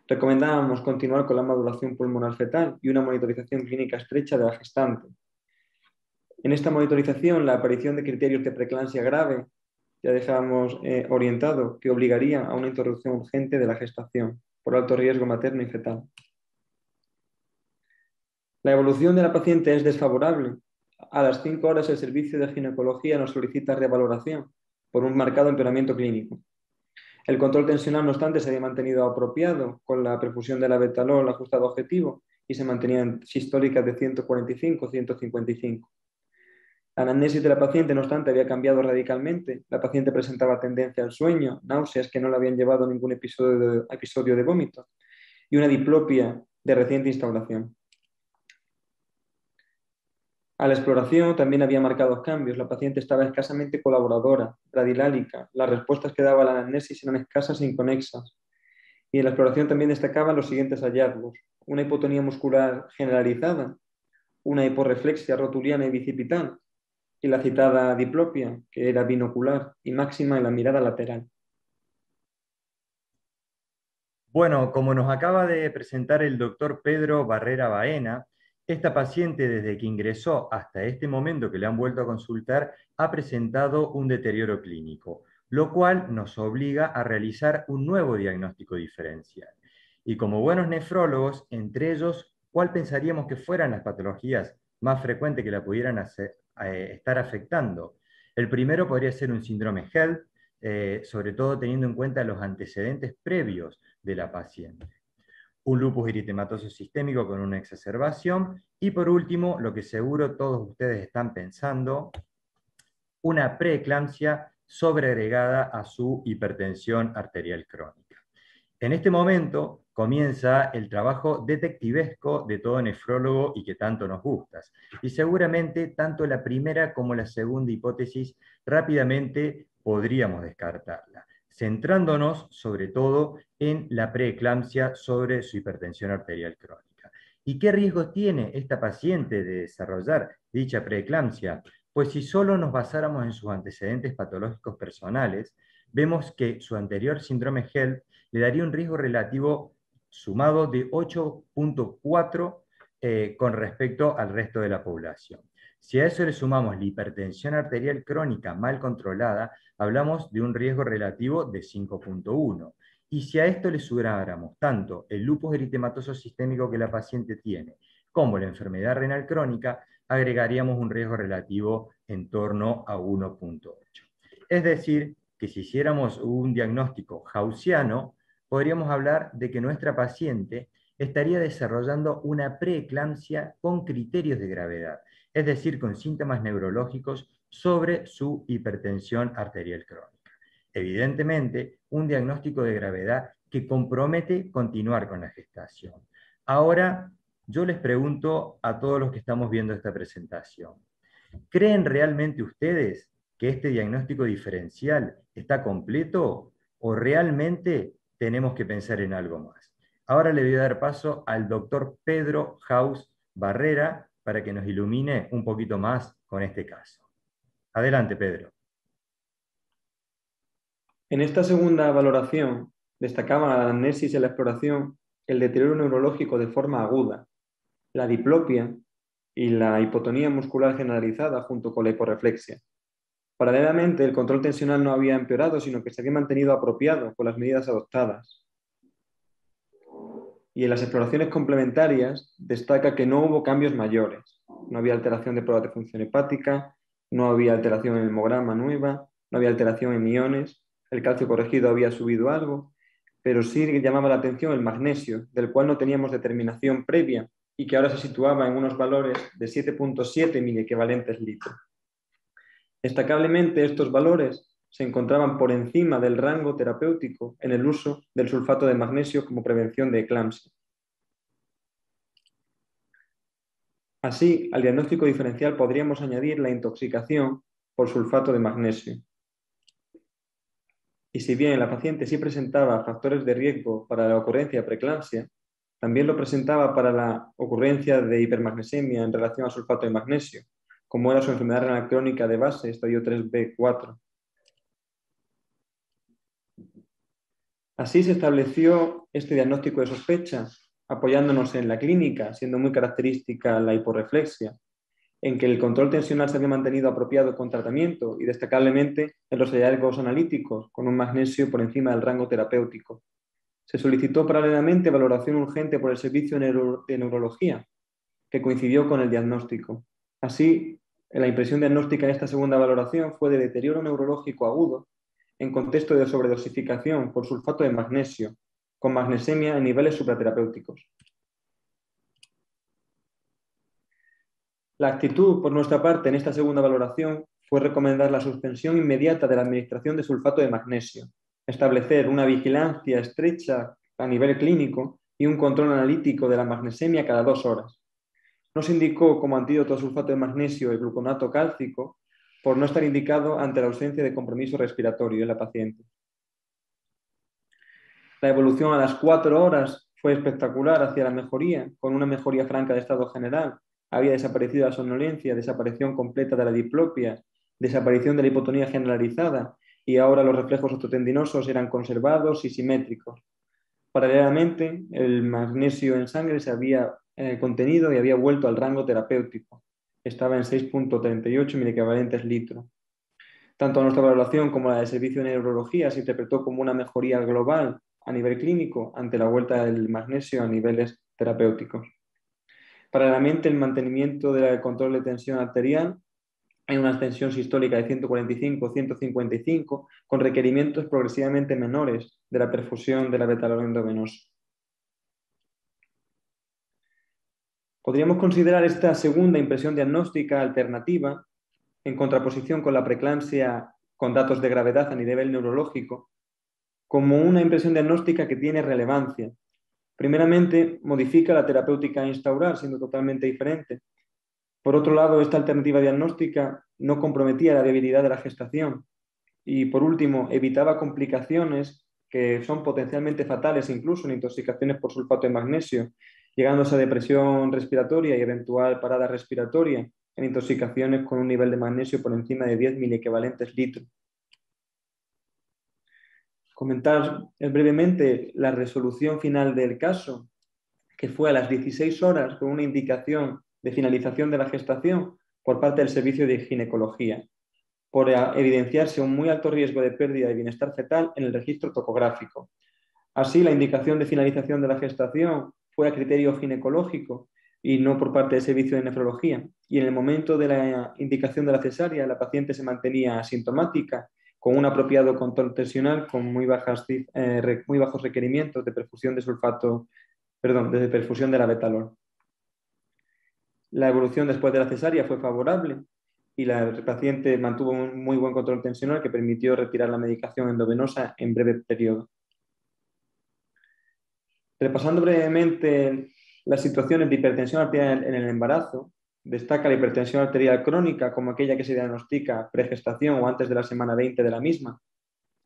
Recomendábamos continuar con la modulación pulmonar fetal y una monitorización clínica estrecha de la gestante. En esta monitorización, la aparición de criterios de preeclampsia grave ya dejábamos orientado que obligaría a una interrupción urgente de la gestación por alto riesgo materno y fetal. La evolución de la paciente es desfavorable. A las 5 horas el servicio de ginecología nos solicita revaloración por un marcado empeoramiento clínico. El control tensional, no obstante, se había mantenido apropiado con la perfusión de labetalol ajustado a objetivo y se mantenían sistólicas de 145-155. La anamnesis de la paciente, no obstante, había cambiado radicalmente. La paciente presentaba tendencia al sueño, náuseas que no le habían llevado a ningún episodio de vómito y una diplopia de reciente instauración. A la exploración también había marcados cambios. La paciente estaba escasamente colaboradora, bradilálica. Las respuestas que daba la anamnesis eran escasas e inconexas. Y en la exploración también destacaban los siguientes hallazgos: una hipotonía muscular generalizada, una hiporreflexia rotuliana y bicipital, y la citada diplopia, que era binocular y máxima en la mirada lateral. Bueno, como nos acaba de presentar el doctor Pedro Barrera Baena, esta paciente desde que ingresó hasta este momento que le han vuelto a consultar ha presentado un deterioro clínico, lo cual nos obliga a realizar un nuevo diagnóstico diferencial. Y como buenos nefrólogos, entre ellos, ¿cuál pensaríamos que fueran las patologías más frecuentes que la pudieran estar afectando? El primero podría ser un síndrome HELLP, sobre todo teniendo en cuenta los antecedentes previos de la paciente. Un lupus eritematoso sistémico con una exacerbación y por último, lo que seguro todos ustedes están pensando, una preeclampsia sobreagregada a su hipertensión arterial crónica. En este momento comienza el trabajo detectivesco de todo nefrólogo y que tanto nos gusta. Y seguramente tanto la primera como la segunda hipótesis rápidamente podríamos descartarla, centrándonos sobre todo en la preeclampsia sobre su hipertensión arterial crónica. ¿Y qué riesgos tiene esta paciente de desarrollar dicha preeclampsia? Pues si solo nos basáramos en sus antecedentes patológicos personales, vemos que su anterior síndrome HELLP le daría un riesgo relativo sumado de 8.4 con respecto al resto de la población. Si a eso le sumamos la hipertensión arterial crónica mal controlada, hablamos de un riesgo relativo de 5.1. Y si a esto le sumáramos tanto el lupus eritematoso sistémico que la paciente tiene, como la enfermedad renal crónica, agregaríamos un riesgo relativo en torno a 1.8. Es decir, que si hiciéramos un diagnóstico gaussiano, podríamos hablar de que nuestra paciente estaría desarrollando una preeclampsia con criterios de gravedad, es decir, con síntomas neurológicos sobre su hipertensión arterial crónica. Evidentemente, un diagnóstico de gravedad que compromete continuar con la gestación. Ahora, yo les pregunto a todos los que estamos viendo esta presentación, ¿creen realmente ustedes que este diagnóstico diferencial está completo o realmente tenemos que pensar en algo más? Ahora le voy a dar paso al doctor Pedro Haus Barrera para que nos ilumine un poquito más con este caso. Adelante, Pedro. En esta segunda valoración destacaba la anamnesis y la exploración el deterioro neurológico de forma aguda, la diplopia y la hipotonía muscular generalizada junto con la hiporreflexia. Paralelamente, el control tensional no había empeorado, sino que se había mantenido apropiado con las medidas adoptadas. Y en las exploraciones complementarias destaca que no hubo cambios mayores. No había alteración de pruebas de función hepática, no había alteración en el hemograma nueva, no había alteración en iones, el calcio corregido había subido algo, pero sí llamaba la atención el magnesio, del cual no teníamos determinación previa y que ahora se situaba en unos valores de 7.7 miliequivalentes litro. Destacablemente, estos valores se encontraban por encima del rango terapéutico en el uso del sulfato de magnesio como prevención de eclampsia. Así, al diagnóstico diferencial podríamos añadir la intoxicación por sulfato de magnesio. Y si bien la paciente sí presentaba factores de riesgo para la ocurrencia de preeclampsia, también lo presentaba para la ocurrencia de hipermagnesemia en relación al sulfato de magnesio, como era su enfermedad renal crónica de base, estadio 3B4. Así se estableció este diagnóstico de sospecha, apoyándonos en la clínica, siendo muy característica la hiporreflexia, en que el control tensional se había mantenido apropiado con tratamiento y destacablemente en los hallazgos analíticos, con un magnesio por encima del rango terapéutico. Se solicitó paralelamente valoración urgente por el servicio de neurología, que coincidió con el diagnóstico. Así, la impresión diagnóstica en esta segunda valoración fue de deterioro neurológico agudo en contexto de sobredosificación por sulfato de magnesio, con magnesemia en niveles supraterapéuticos. La actitud, por nuestra parte, en esta segunda valoración fue recomendar la suspensión inmediata de la administración de sulfato de magnesio, establecer una vigilancia estrecha a nivel clínico y un control analítico de la magnesemia cada 2 horas. No se indicó como antídoto sulfato de magnesio el gluconato cálcico por no estar indicado ante la ausencia de compromiso respiratorio en la paciente. La evolución a las 4 horas fue espectacular hacia la mejoría, con una mejoría franca de estado general. Había desaparecido la somnolencia, desaparición completa de la diplopia, desaparición de la hipotonía generalizada y ahora los reflejos osteotendinosos eran conservados y simétricos. Paralelamente, el magnesio en sangre se había contenido y había vuelto al rango terapéutico. Estaba en 6.38 miliequivalentes litro. Tanto nuestra valoración como la del servicio de neurología se interpretó como una mejoría global a nivel clínico ante la vuelta del magnesio a niveles terapéuticos. Paralelamente, el mantenimiento del control de tensión arterial en una tensión sistólica de 145-155 con requerimientos progresivamente menores de la perfusión de la betalol endovenoso. Podríamos considerar esta segunda impresión diagnóstica alternativa en contraposición con la preeclampsia con datos de gravedad a nivel neurológico como una impresión diagnóstica que tiene relevancia. Primeramente, modifica la terapéutica a instaurar, siendo totalmente diferente. Por otro lado, esta alternativa diagnóstica no comprometía la viabilidad de la gestación. Y por último, evitaba complicaciones que son potencialmente fatales, incluso en intoxicaciones por sulfato de magnesio, llegándose a depresión respiratoria y eventual parada respiratoria en intoxicaciones con un nivel de magnesio por encima de 10 miliequivalentes litro. Comentar brevemente la resolución final del caso, que fue a las 16 horas con una indicación de finalización de la gestación por parte del servicio de ginecología, por evidenciarse un muy alto riesgo de pérdida de bienestar fetal en el registro topográfico. Así, la indicación de finalización de la gestación fue a criterio ginecológico y no por parte del servicio de nefrología. Y en el momento de la indicación de la cesárea, la paciente se mantenía asintomática, con un apropiado control tensional, con muy bajos requerimientos de perfusión de de perfusión de la betalol. La evolución después de la cesárea fue favorable y la paciente mantuvo un muy buen control tensional que permitió retirar la medicación endovenosa en breve periodo. Repasando brevemente las situaciones de hipertensión arterial en el embarazo. Destaca la hipertensión arterial crónica como aquella que se diagnostica pregestación o antes de la semana 20 de la misma.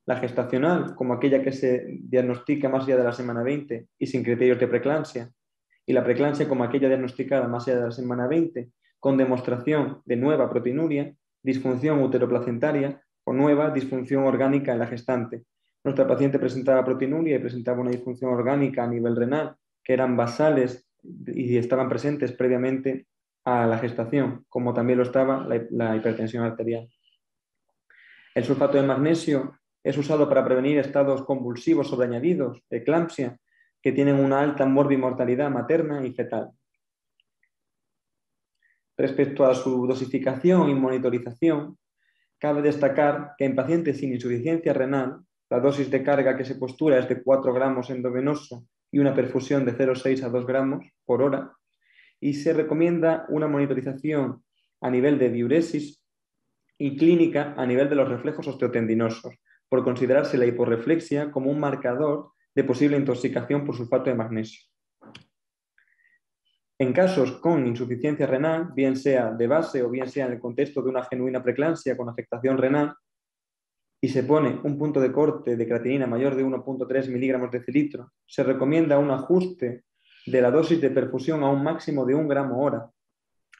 La gestacional como aquella que se diagnostica más allá de la semana 20 y sin criterios de preeclampsia. Y la preeclampsia como aquella diagnosticada más allá de la semana 20 con demostración de nueva proteinuria, disfunción uteroplacentaria o nueva disfunción orgánica en la gestante. Nuestra paciente presentaba proteinuria y presentaba una disfunción orgánica a nivel renal, que eran basales y estaban presentes previamente a la gestación, como también lo estaba la hipertensión arterial. El sulfato de magnesio es usado para prevenir estados convulsivos sobreañadidos, eclampsia, que tienen una alta morbimortalidad materna y fetal. Respecto a su dosificación y monitorización, cabe destacar que en pacientes sin insuficiencia renal, la dosis de carga que se postura es de 4 gramos endovenoso y una perfusión de 0,6 a 2 gramos por hora, y se recomienda una monitorización a nivel de diuresis y clínica a nivel de los reflejos osteotendinosos, por considerarse la hiporreflexia como un marcador de posible intoxicación por sulfato de magnesio. En casos con insuficiencia renal, bien sea de base o bien sea en el contexto de una genuina preeclampsia con afectación renal, y se pone un punto de corte de creatinina mayor de 1,3 miligramos de decilitro, se recomienda un ajuste de la dosis de perfusión a un máximo de 1 gramo hora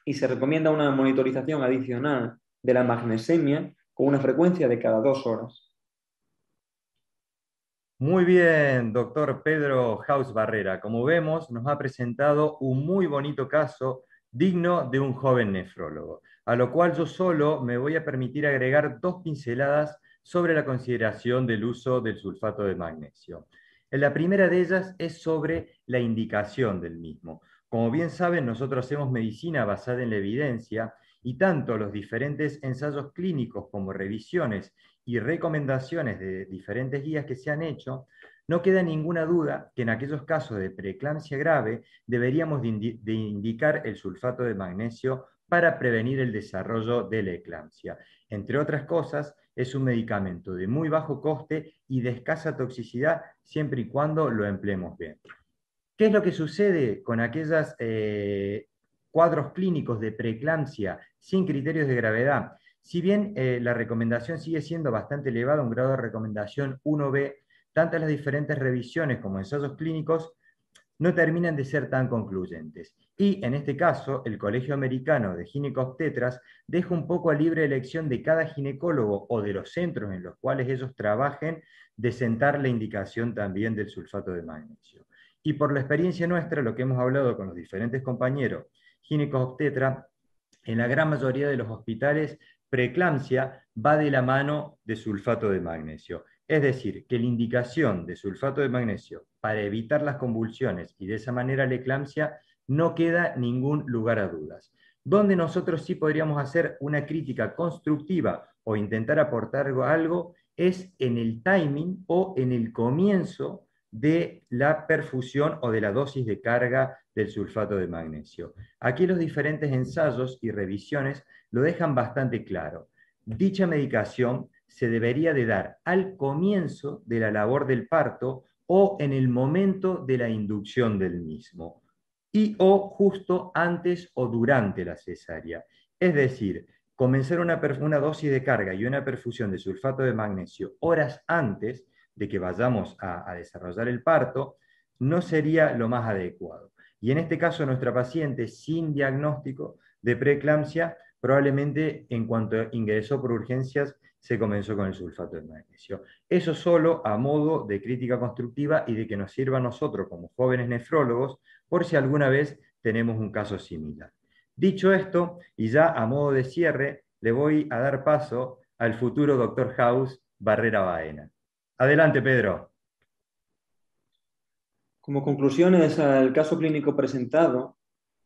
y se recomienda una monitorización adicional de la magnesemia con una frecuencia de cada 2 horas. Muy bien, doctor Pedro Haus Barrera. Como vemos, nos ha presentado un muy bonito caso digno de un joven nefrólogo, a lo cual yo solo me voy a permitir agregar 2 pinceladas sobre la consideración del uso del sulfato de magnesio. La primera de ellas es sobre la indicación del mismo. Como bien saben, nosotros hacemos medicina basada en la evidencia y tanto los diferentes ensayos clínicos como revisiones y recomendaciones de diferentes guías que se han hecho, no queda ninguna duda que en aquellos casos de preeclampsia grave deberíamos de indicar el sulfato de magnesio para prevenir el desarrollo de la eclampsia. Entre otras cosas, es un medicamento de muy bajo coste y de escasa toxicidad siempre y cuando lo empleemos bien. ¿Qué es lo que sucede con aquellos cuadros clínicos de preeclampsia sin criterios de gravedad? Si bien la recomendación sigue siendo bastante elevada, un grado de recomendación 1B, tanto las diferentes revisiones como ensayos clínicos no terminan de ser tan concluyentes. Y en este caso, el Colegio Americano de Ginecobstetras deja un poco a libre elección de cada ginecólogo o de los centros en los cuales ellos trabajen de sentar la indicación también del sulfato de magnesio. Y por la experiencia nuestra, lo que hemos hablado con los diferentes compañeros ginecobstetras, en la gran mayoría de los hospitales, preeclampsia va de la mano de sulfato de magnesio. Es decir, que la indicación de sulfato de magnesio para evitar las convulsiones y de esa manera la eclampsia no queda ningún lugar a dudas. Donde nosotros sí podríamos hacer una crítica constructiva o intentar aportar algo es en el timing o en el comienzo de la perfusión o de la dosis de carga del sulfato de magnesio. Aquí los diferentes ensayos y revisiones lo dejan bastante claro. Dicha medicación se debería de dar al comienzo de la labor del parto o en el momento de la inducción del mismo, y o justo antes o durante la cesárea. Es decir, comenzar una dosis de carga y una perfusión de sulfato de magnesio horas antes de que vayamos a desarrollar el parto no sería lo más adecuado. Y en este caso, nuestra paciente sin diagnóstico de preeclampsia, probablemente en cuanto ingresó por urgencias, se comenzó con el sulfato de magnesio. Eso solo a modo de crítica constructiva y de que nos sirva a nosotros como jóvenes nefrólogos por si alguna vez tenemos un caso similar. Dicho esto, y ya a modo de cierre, le voy a dar paso al futuro doctor Haus Barrera Baena. Adelante, Pedro. Como conclusiones al caso clínico presentado,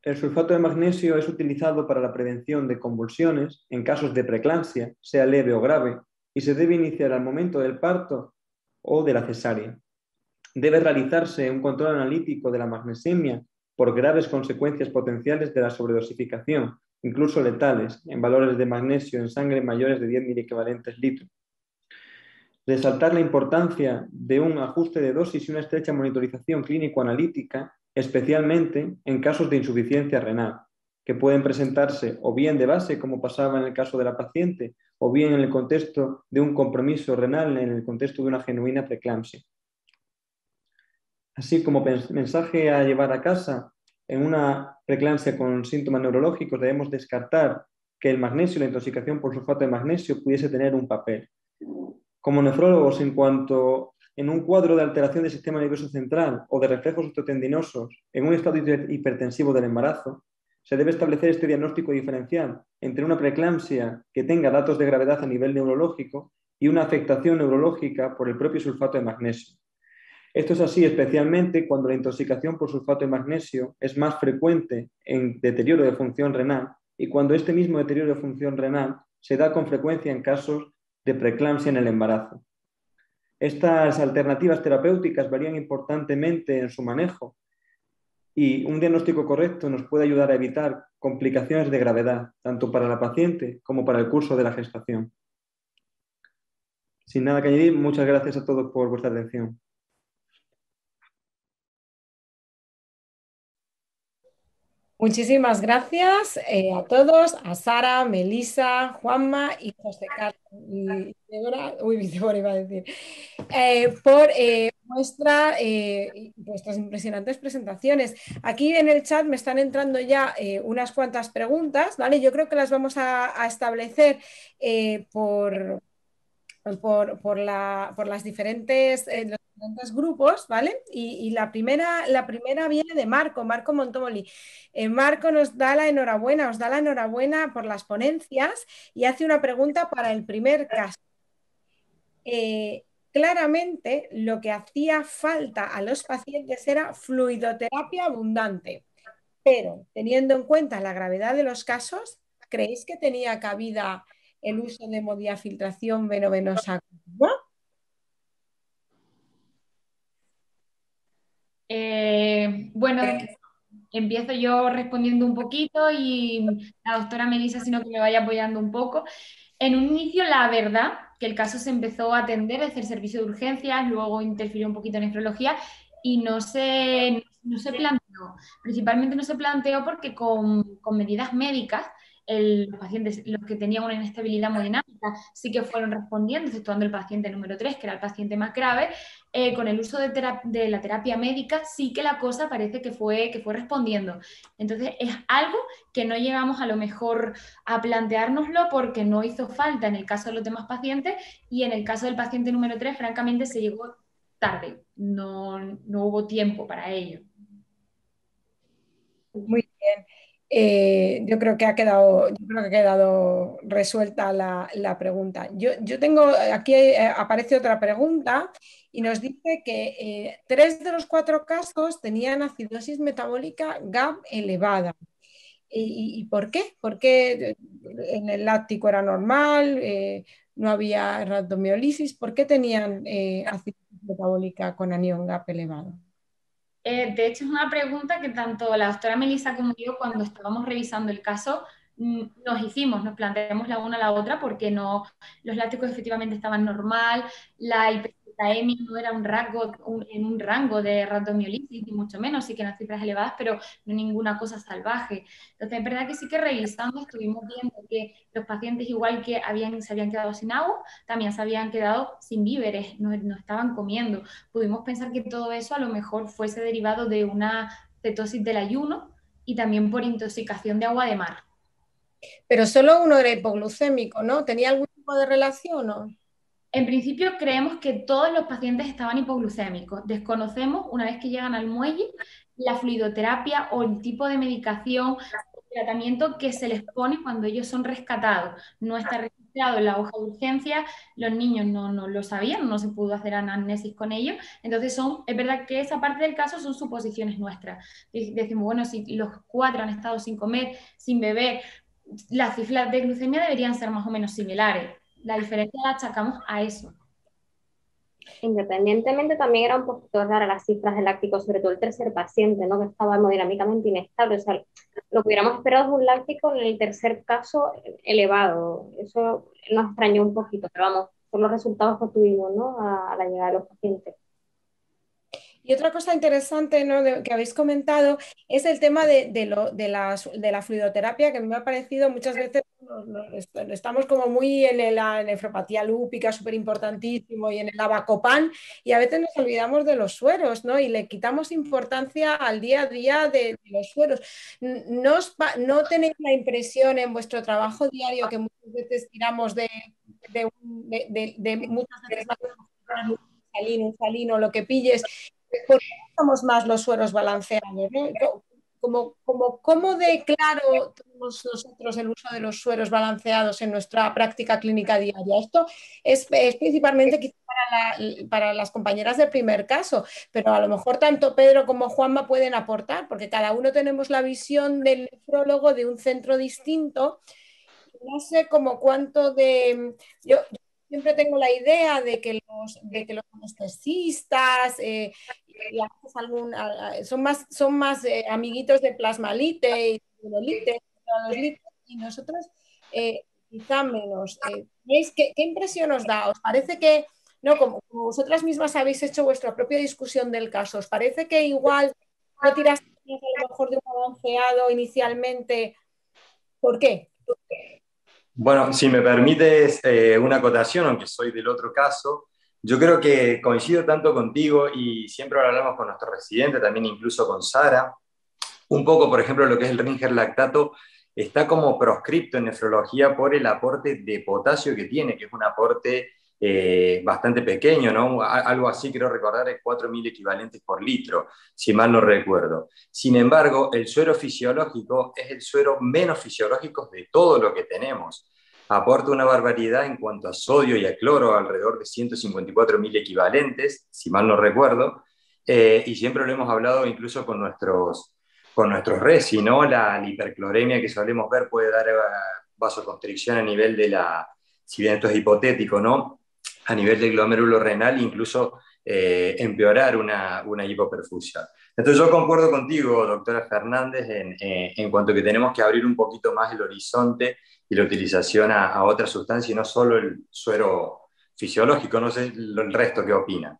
el sulfato de magnesio es utilizado para la prevención de convulsiones en casos de preeclampsia, sea leve o grave, y se debe iniciar al momento del parto o de la cesárea. Debe realizarse un control analítico de la magnesemia por graves consecuencias potenciales de la sobredosificación, incluso letales, en valores de magnesio en sangre mayores de 10 miliequivalentes litro. Resaltar la importancia de un ajuste de dosis y una estrecha monitorización clínico-analítica especialmente en casos de insuficiencia renal, que pueden presentarse o bien de base, como pasaba en el caso de la paciente, o bien en el contexto de un compromiso renal, en el contexto de una genuina preeclampsia. Así como mensaje a llevar a casa, en una preeclampsia con síntomas neurológicos debemos descartar que el magnesio, la intoxicación por sulfato de magnesio, pudiese tener un papel. Como nefrólogos, en un cuadro de alteración del sistema nervioso central o de reflejos osteotendinosos en un estado hipertensivo del embarazo, se debe establecer este diagnóstico diferencial entre una preeclampsia que tenga datos de gravedad a nivel neurológico y una afectación neurológica por el propio sulfato de magnesio. Esto es así especialmente cuando la intoxicación por sulfato de magnesio es más frecuente en deterioro de función renal y cuando este mismo deterioro de función renal se da con frecuencia en casos de preeclampsia en el embarazo. Estas alternativas terapéuticas varían importantemente en su manejo y un diagnóstico correcto nos puede ayudar a evitar complicaciones de gravedad, tanto para la paciente como para el curso de la gestación. Sin nada que añadir, muchas gracias a todos por vuestra atención. Muchísimas gracias a todos, a Sara, Melissa, Juanma y José Carlos. Y Débora, Débora iba a decir, por vuestras impresionantes presentaciones. Aquí en el chat me están entrando ya unas cuantas preguntas, ¿vale? Yo creo que las vamos a establecer por las diferentes, los diferentes grupos, ¿vale? Y la primera viene de Marco Montomoli. Marco nos da la enhorabuena, os da la enhorabuena por las ponencias y hace una pregunta para el primer caso. Claramente lo que hacía falta a los pacientes era fluidoterapia abundante, pero teniendo en cuenta la gravedad de los casos, ¿creéis que tenía cabida el uso de hemodiafiltración venovenosa continua? Bueno, empiezo yo respondiendo un poquito y la doctora Melissa, sino que me vaya apoyando un poco. En un inicio, la verdad, que el caso se empezó a atender desde el servicio de urgencias, luego interfirió un poquito en nefrología y no se planteó. Principalmente no se planteó porque con medidas médicas, los pacientes, los que tenían una inestabilidad hemodinámica, sí que fueron respondiendo, exceptuando el paciente número 3, que era el paciente más grave. Con el uso de la terapia médica, sí que la cosa parece que fue respondiendo. Entonces, es algo que no llegamos a lo mejor a planteárnoslo porque no hizo falta en el caso de los demás pacientes y en el caso del paciente número 3, francamente, se llegó tarde. No hubo tiempo para ello. Muy bien. Yo creo que ha quedado resuelta la pregunta. Yo tengo, aquí aparece otra pregunta y nos dice que 3 de los 4 casos tenían acidosis metabólica GAP elevada. ¿Y por qué? ¿Por qué en el láctico era normal? ¿No había rhabdomiolisis? ¿Por qué tenían acidosis metabólica con anión GAP elevado? De hecho, es una pregunta que tanto la doctora Melissa como yo, cuando estábamos revisando el caso, nos planteamos la una a la otra porque los lácticos efectivamente estaban normal, la hiperglucemia no era en un rango de rhabdomiolisis, ni mucho menos, sí que eran cifras elevadas, pero no ninguna cosa salvaje. Entonces, es verdad que sí que revisando estuvimos viendo que los pacientes, igual que se habían quedado sin agua, también se habían quedado sin víveres, no estaban comiendo. Pudimos pensar que todo eso a lo mejor fuese derivado de una cetosis del ayuno y también por intoxicación de agua de mar. Pero solo uno era hipoglucémico, ¿no? ¿Tenía algún tipo de relación o no? En principio creemos que todos los pacientes estaban hipoglucémicos. Desconocemos, una vez que llegan al muelle, la fluidoterapia o el tipo de medicación o tratamiento que se les pone cuando ellos son rescatados. No está registrado en la hoja de urgencia, los niños no lo sabían, no se pudo hacer anamnesis con ellos. Entonces es verdad que esa parte del caso son suposiciones nuestras. Decimos, bueno, si los 4 han estado sin comer, sin beber, las cifras de glucemia deberían ser más o menos similares. La diferencia la achacamos a eso. Independientemente, también era un poquito rara las cifras de láctico, sobre todo el tercer paciente, ¿no? Que estaba hemodinámicamente inestable. O sea, lo que hubiéramos esperado es un láctico en el tercer caso elevado. Eso nos extrañó un poquito, pero vamos, son los resultados que tuvimos, ¿no? A la llegada de los pacientes. Y otra cosa interesante, ¿no?, que habéis comentado es el tema de la fluidoterapia, que me ha parecido muchas veces estamos como muy en la nefropatía lúpica, súper importantísimo, y en el Avacopan, y a veces nos olvidamos de los sueros, ¿no? Y le quitamos importancia al día a día de los sueros. ¿No tenéis la impresión en vuestro trabajo diario que muchas veces tiramos de muchas veces un salino, lo que pilles, ¿por qué usamos más los sueros balanceados, ¿no? ¿Cómo de claro tenemos nosotros el uso de los sueros balanceados en nuestra práctica clínica diaria? Esto es principalmente quizá para las compañeras del primer caso, pero a lo mejor tanto Pedro como Juanma pueden aportar, porque cada uno tenemos la visión del nefrólogo de un centro distinto. No sé como cuánto de... Yo siempre tengo la idea de que los anestesistas y a veces son más amiguitos de plasmalite y de los y nosotros quizá menos. ¿Qué impresión os da? ¿Os parece que, no, como vosotras mismas habéis hecho vuestra propia discusión del caso, os parece que igual no tiraste a lo mejor de un balanceado inicialmente? ¿Por qué? Bueno, si me permites una acotación, aunque soy del otro caso, yo creo que coincido tanto contigo y siempre lo hablamos con nuestro residente, también incluso con Sara, un poco, por ejemplo, lo que es el Ringer lactato está como proscripto en nefrología por el aporte de potasio que tiene, que es un aporte bastante pequeño, ¿no? Algo así, creo recordar, es 4.000 equivalentes por litro, si mal no recuerdo. Sin embargo, el suero fisiológico es el suero menos fisiológico de todo lo que tenemos. Aporta una barbaridad en cuanto a sodio y a cloro, alrededor de 154.000 equivalentes, si mal no recuerdo, y siempre lo hemos hablado incluso con nuestros resi, ¿no? La hipercloremia que solemos ver puede dar vasoconstricción a nivel de si bien esto es hipotético, ¿no? A nivel del glomérulo renal, incluso empeorar una hipoperfusión. Entonces yo concuerdo contigo, doctora Fernández, en cuanto a que tenemos que abrir un poquito más el horizonte y la utilización a otras sustancias y no solo el suero fisiológico. No sé el resto qué opina.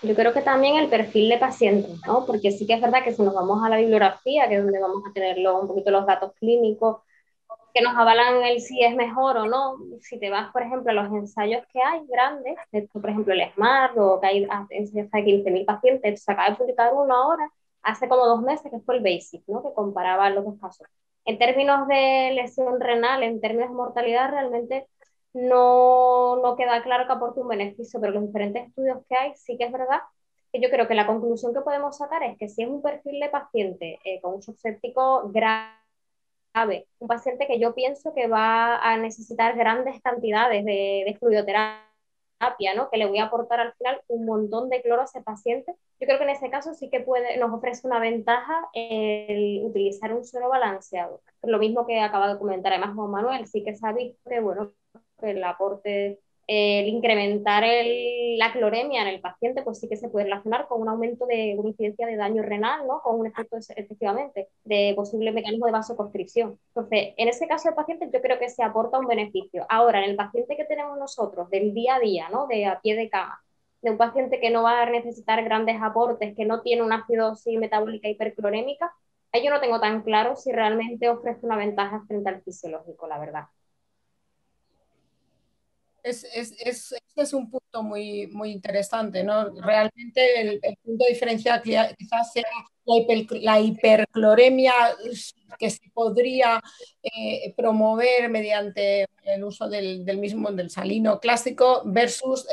Yo creo que también el perfil de paciente, ¿no? Porque sí que es verdad que si nos vamos a la bibliografía, que es donde vamos a tener un poquito los datos clínicos, que nos avalan el si es mejor o no. Si te vas, por ejemplo, a los ensayos que hay grandes, por ejemplo, el SMART, o que hay ensayos de 15.000 pacientes, se acaba de publicar uno ahora, hace como 2 meses, que fue el BASIC, ¿no? Que comparaba los dos casos. En términos de lesión renal, en términos de mortalidad, realmente no queda claro que aporte un beneficio, pero los diferentes estudios que hay, sí que es verdad que yo creo que la conclusión que podemos sacar es que si es un perfil de paciente con un subséptico grave, un paciente que yo pienso que va a necesitar grandes cantidades de fluidoterapia, ¿no? Que le voy a aportar al final un montón de cloro a ese paciente. Yo creo que en ese caso sí que nos ofrece una ventaja el utilizar un suero balanceado. Lo mismo que acaba de comentar además Juan Manuel, sí que se ha visto que, bueno, que el aporte, el incrementar la cloremia en el paciente, pues sí que se puede relacionar con un aumento de una incidencia de daño renal, ¿no? Con un efecto, efectivamente, de posible mecanismo de vasoconstricción. Entonces, en ese caso del paciente yo creo que se aporta un beneficio. Ahora, en el paciente que tenemos nosotros, del día a día, ¿no? De a pie de cama, de un paciente que no va a necesitar grandes aportes, que no tiene una acidosis metabólica hiperclorémica, ahí yo no tengo tan claro si realmente ofrece una ventaja frente al fisiológico, la verdad. Este es un punto muy, muy interesante, ¿no? Realmente el punto diferencial quizás sea la hipercloremia que se podría promover mediante el uso del del salino clásico versus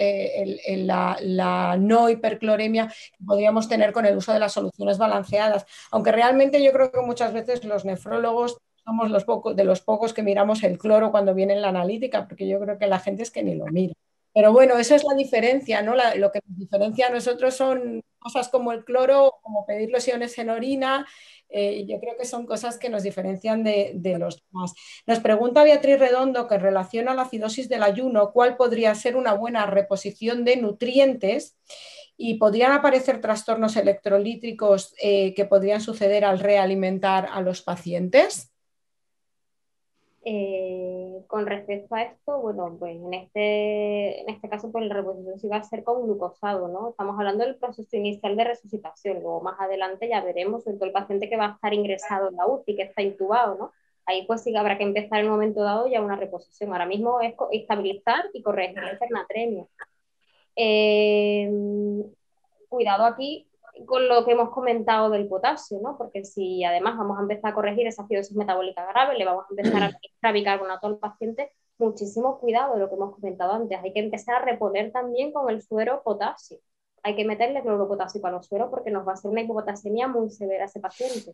la no hipercloremia que podríamos tener con el uso de las soluciones balanceadas. Aunque realmente yo creo que muchas veces los nefrólogos somos de los pocos que miramos el cloro cuando viene en la analítica, porque yo creo que la gente es que ni lo mira. Pero bueno, esa es la diferencia, ¿no? Lo que nos diferencia a nosotros son cosas como el cloro, como pedir lesiones en orina, y yo creo que son cosas que nos diferencian de los demás. Nos pregunta Beatriz Redondo, que en relación a la acidosis del ayuno, ¿cuál podría ser una buena reposición de nutrientes? ¿Y podrían aparecer trastornos electrolíticos que podrían suceder al realimentar a los pacientes? Con respecto a esto, bueno, pues en este caso, pues la reposición sí va a ser con glucosado, ¿no? Estamos hablando del proceso inicial de resucitación, luego más adelante ya veremos, sobre todo el paciente que va a estar ingresado en la UCI, que está intubado, ¿no? Ahí pues sí que habrá que empezar en un momento dado ya una reposición. Ahora mismo es estabilizar y corregir la hipernatremia. Cuidado aquí con lo que hemos comentado del potasio, ¿no? Porque si además vamos a empezar a corregir esa acidosis metabólica grave, le vamos a empezar a administrar bicarbonato al paciente, muchísimo cuidado de lo que hemos comentado antes. Hay que empezar a reponer también con el suero potasio. Hay que meterle cloropotasio para los sueros porque nos va a hacer una hipopotasemia muy severa a ese paciente.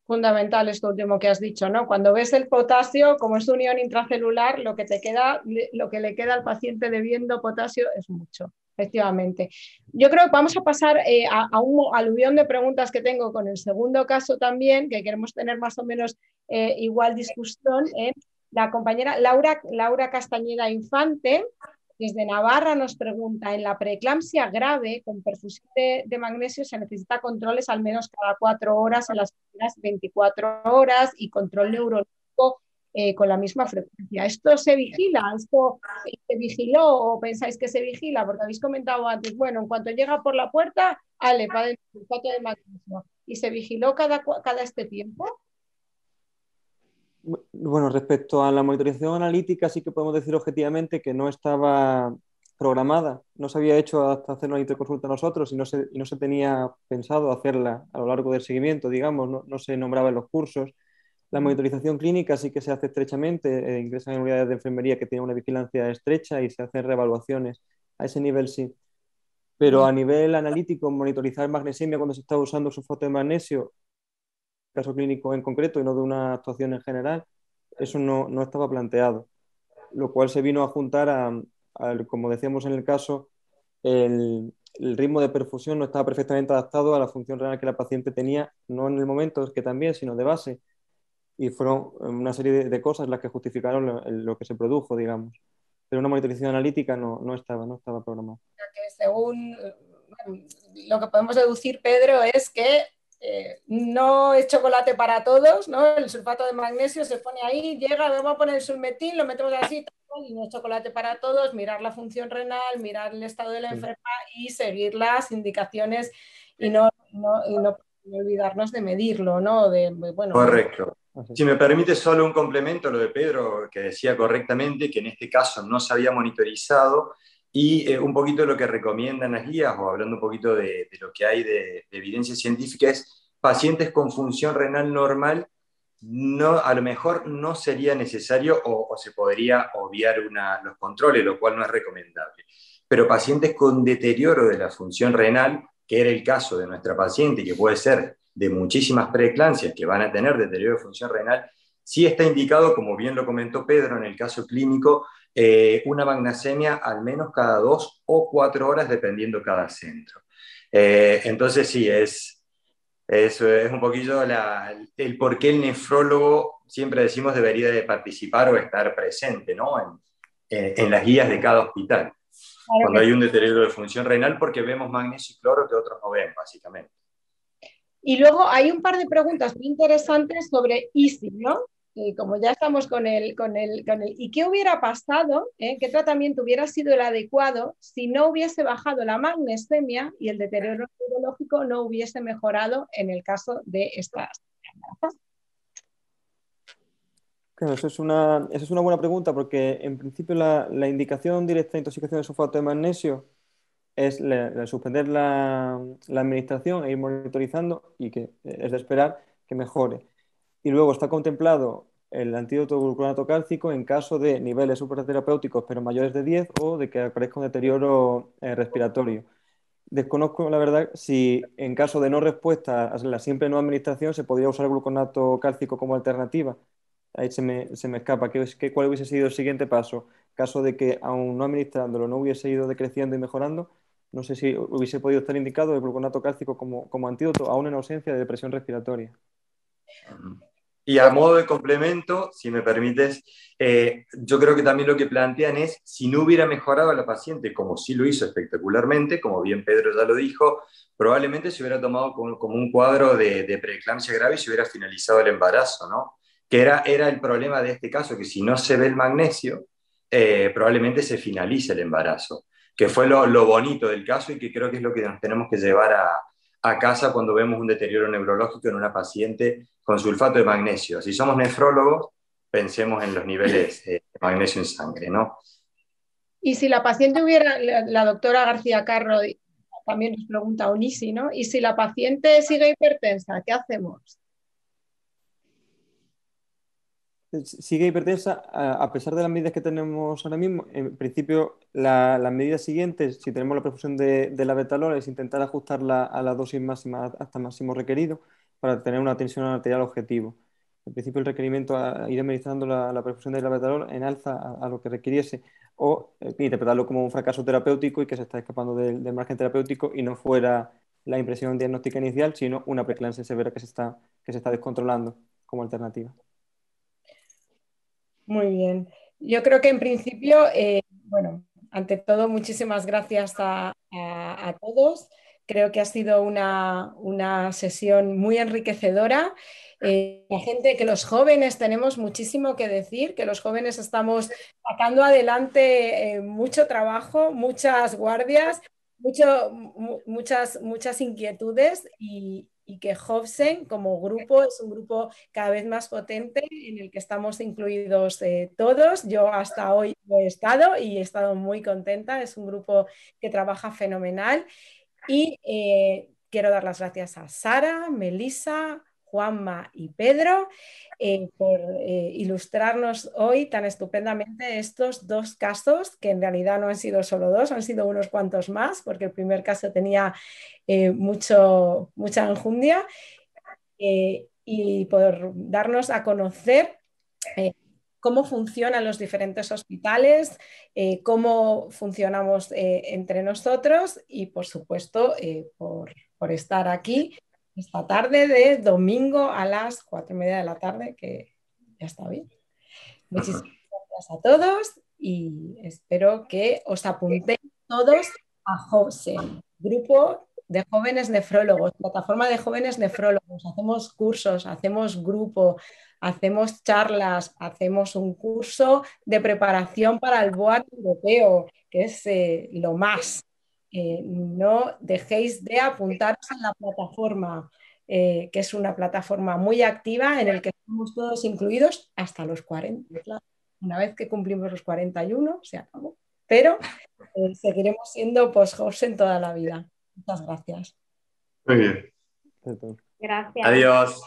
Fundamental esto último que has dicho, ¿no? Cuando ves el potasio, como es unión intracelular, lo que le queda al paciente debiendo potasio es mucho, efectivamente. Yo creo que vamos a pasar a un aluvión de preguntas que tengo con el segundo caso también, que queremos tener más o menos igual discusión. La compañera Laura Castañeda Infante, desde Navarra, nos pregunta: en la preeclampsia grave con perfusión de magnesio se necesita controles al menos cada 4 horas en las primeras 24 horas y control neurológico con la misma frecuencia. ¿Esto se vigila? ¿Esto se vigiló o pensáis que se vigila? Porque habéis comentado antes, bueno, en cuanto llega por la puerta, para el sulfato de magnesio. ¿Y se vigiló cada este tiempo? Bueno, respecto a la monitorización analítica, sí que podemos decir objetivamente que no estaba programada, no se había hecho hasta hacer una interconsulta nosotros y no se tenía pensado hacerla a lo largo del seguimiento, digamos, no se nombraba en los cursos. La monitorización clínica sí que se hace estrechamente, ingresan en unidades de enfermería que tienen una vigilancia estrecha y se hacen reevaluaciones. A ese nivel sí. Pero a nivel analítico, monitorizar magnesemia cuando se está usando sulfato de magnesio, caso clínico en concreto y no de una actuación en general, eso no estaba planteado, lo cual se vino a juntar como decíamos en el caso, el ritmo de perfusión no estaba perfectamente adaptado a la función renal que la paciente tenía, no en el momento que también, sino de base, y fueron una serie de cosas las que justificaron lo que se produjo, digamos. Pero una monitorización analítica no estaba programada. Que según lo que podemos deducir, Pedro, es que no es chocolate para todos, ¿no? El sulfato de magnesio se pone ahí, llega, vamos a poner el sulmetil, lo metemos así, y no es chocolate para todos, mirar la función renal, mirar el estado de la enferma y seguir las indicaciones y no olvidarnos de medirlo, ¿no? Bueno, correcto. Si me permite solo un complemento, lo de Pedro, que decía correctamente que en este caso no se había monitorizado, y un poquito lo que recomiendan las guías, o hablando un poquito de lo que hay de evidencia científica, es pacientes con función renal normal, a lo mejor no sería necesario o se podría obviar los controles, lo cual no es recomendable. Pero pacientes con deterioro de la función renal, que era el caso de nuestra paciente, que puede ser de muchísimas preeclampsias que van a tener deterioro de función renal, sí está indicado, como bien lo comentó Pedro en el caso clínico, una magnesemia al menos cada 2 o 4 horas, dependiendo cada centro. Entonces sí, eso es un poquillo el por qué el nefrólogo, siempre decimos, debería de participar o estar presente, ¿no? en las guías de cada hospital, cuando hay un deterioro de función renal, porque vemos magnesio y cloro que otros no ven, básicamente. Y luego hay un par de preguntas muy interesantes sobre ISI, ¿no? Y como ya estamos con el ¿y qué hubiera pasado? ¿Qué tratamiento hubiera sido el adecuado si no hubiese bajado la magnesemia y el deterioro neurológico no hubiese mejorado en el caso de estas embarazas? Claro, esa es una buena pregunta porque en principio la indicación directa de intoxicación de sulfato de magnesio es suspender la administración e ir monitorizando y que es de esperar que mejore. Y luego está contemplado el antídoto gluconato cálcico en caso de niveles supraterapéuticos pero mayores de 10 o de que aparezca un deterioro respiratorio. Desconozco, la verdad, si en caso de no respuesta a la simple no administración se podría usar el gluconato cálcico como alternativa. Ahí se me escapa. ¿Cuál hubiese sido el siguiente paso? En caso de que, aún no administrándolo, no hubiese ido decreciendo y mejorando, no sé si hubiese podido estar indicado el gluconato cálcico como antídoto, aún en ausencia de depresión respiratoria. Y a modo de complemento, si me permites, yo creo que también lo que plantean es, si no hubiera mejorado a la paciente, como sí lo hizo espectacularmente, como bien Pedro ya lo dijo, probablemente se hubiera tomado como un cuadro de preeclampsia grave y se hubiera finalizado el embarazo, ¿no? que era el problema de este caso, que si no se ve el magnesio, probablemente se finalice el embarazo, que fue lo bonito del caso y que creo que es lo que nos tenemos que llevar a casa cuando vemos un deterioro neurológico en una paciente con sulfato de magnesio. Si somos nefrólogos, pensemos en los niveles de magnesio en sangre, ¿no? Y si la paciente hubiera, la doctora García Carro también nos pregunta Unisi, ¿no? Y si la paciente sigue hipertensa, ¿qué hacemos? Sigue hipertensa, a pesar de las medidas que tenemos ahora mismo. En principio, las medidas siguientes, si tenemos la perfusión de la betalol, es intentar ajustarla a la dosis máxima hasta el máximo requerido para tener una tensión arterial objetivo. En principio, el requerimiento a ir administrando la perfusión de la betalol en alza a lo que requiriese, o interpretarlo como un fracaso terapéutico y que se está escapando del margen terapéutico y no fuera la impresión diagnóstica inicial, sino una preeclampsia severa que se está descontrolando como alternativa. Muy bien. Yo creo que en principio, bueno, ante todo, muchísimas gracias a todos. Creo que ha sido una sesión muy enriquecedora. La gente, que los jóvenes tenemos muchísimo que decir, que los jóvenes estamos sacando adelante mucho trabajo, muchas guardias, muchas inquietudes y que Hobson como grupo es un grupo cada vez más potente en el que estamos incluidos todos. Yo hasta hoy he estado y he estado muy contenta. Es un grupo que trabaja fenomenal y quiero dar las gracias a Sara, Melissa, Juanma y Pedro por ilustrarnos hoy tan estupendamente estos dos casos, que en realidad no han sido solo dos, han sido unos cuantos más, porque el primer caso tenía mucha enjundia, y por darnos a conocer cómo funcionan los diferentes hospitales, cómo funcionamos entre nosotros y, por supuesto, por estar aquí esta tarde de domingo a las 4:30 de la tarde, que ya está bien. Muchísimas gracias a todos y espero que os apuntéis todos a Hobson, grupo de jóvenes nefrólogos, plataforma de jóvenes nefrólogos. Hacemos cursos, hacemos grupo, hacemos charlas, hacemos un curso de preparación para el BOAT europeo, que es lo más. No dejéis de apuntaros en la plataforma, que es una plataforma muy activa en la que estamos todos incluidos hasta los 40. Claro. Una vez que cumplimos los 41, se acabó. Pero seguiremos siendo post-Hobson toda la vida. Muchas gracias. Muy bien. Gracias. Adiós.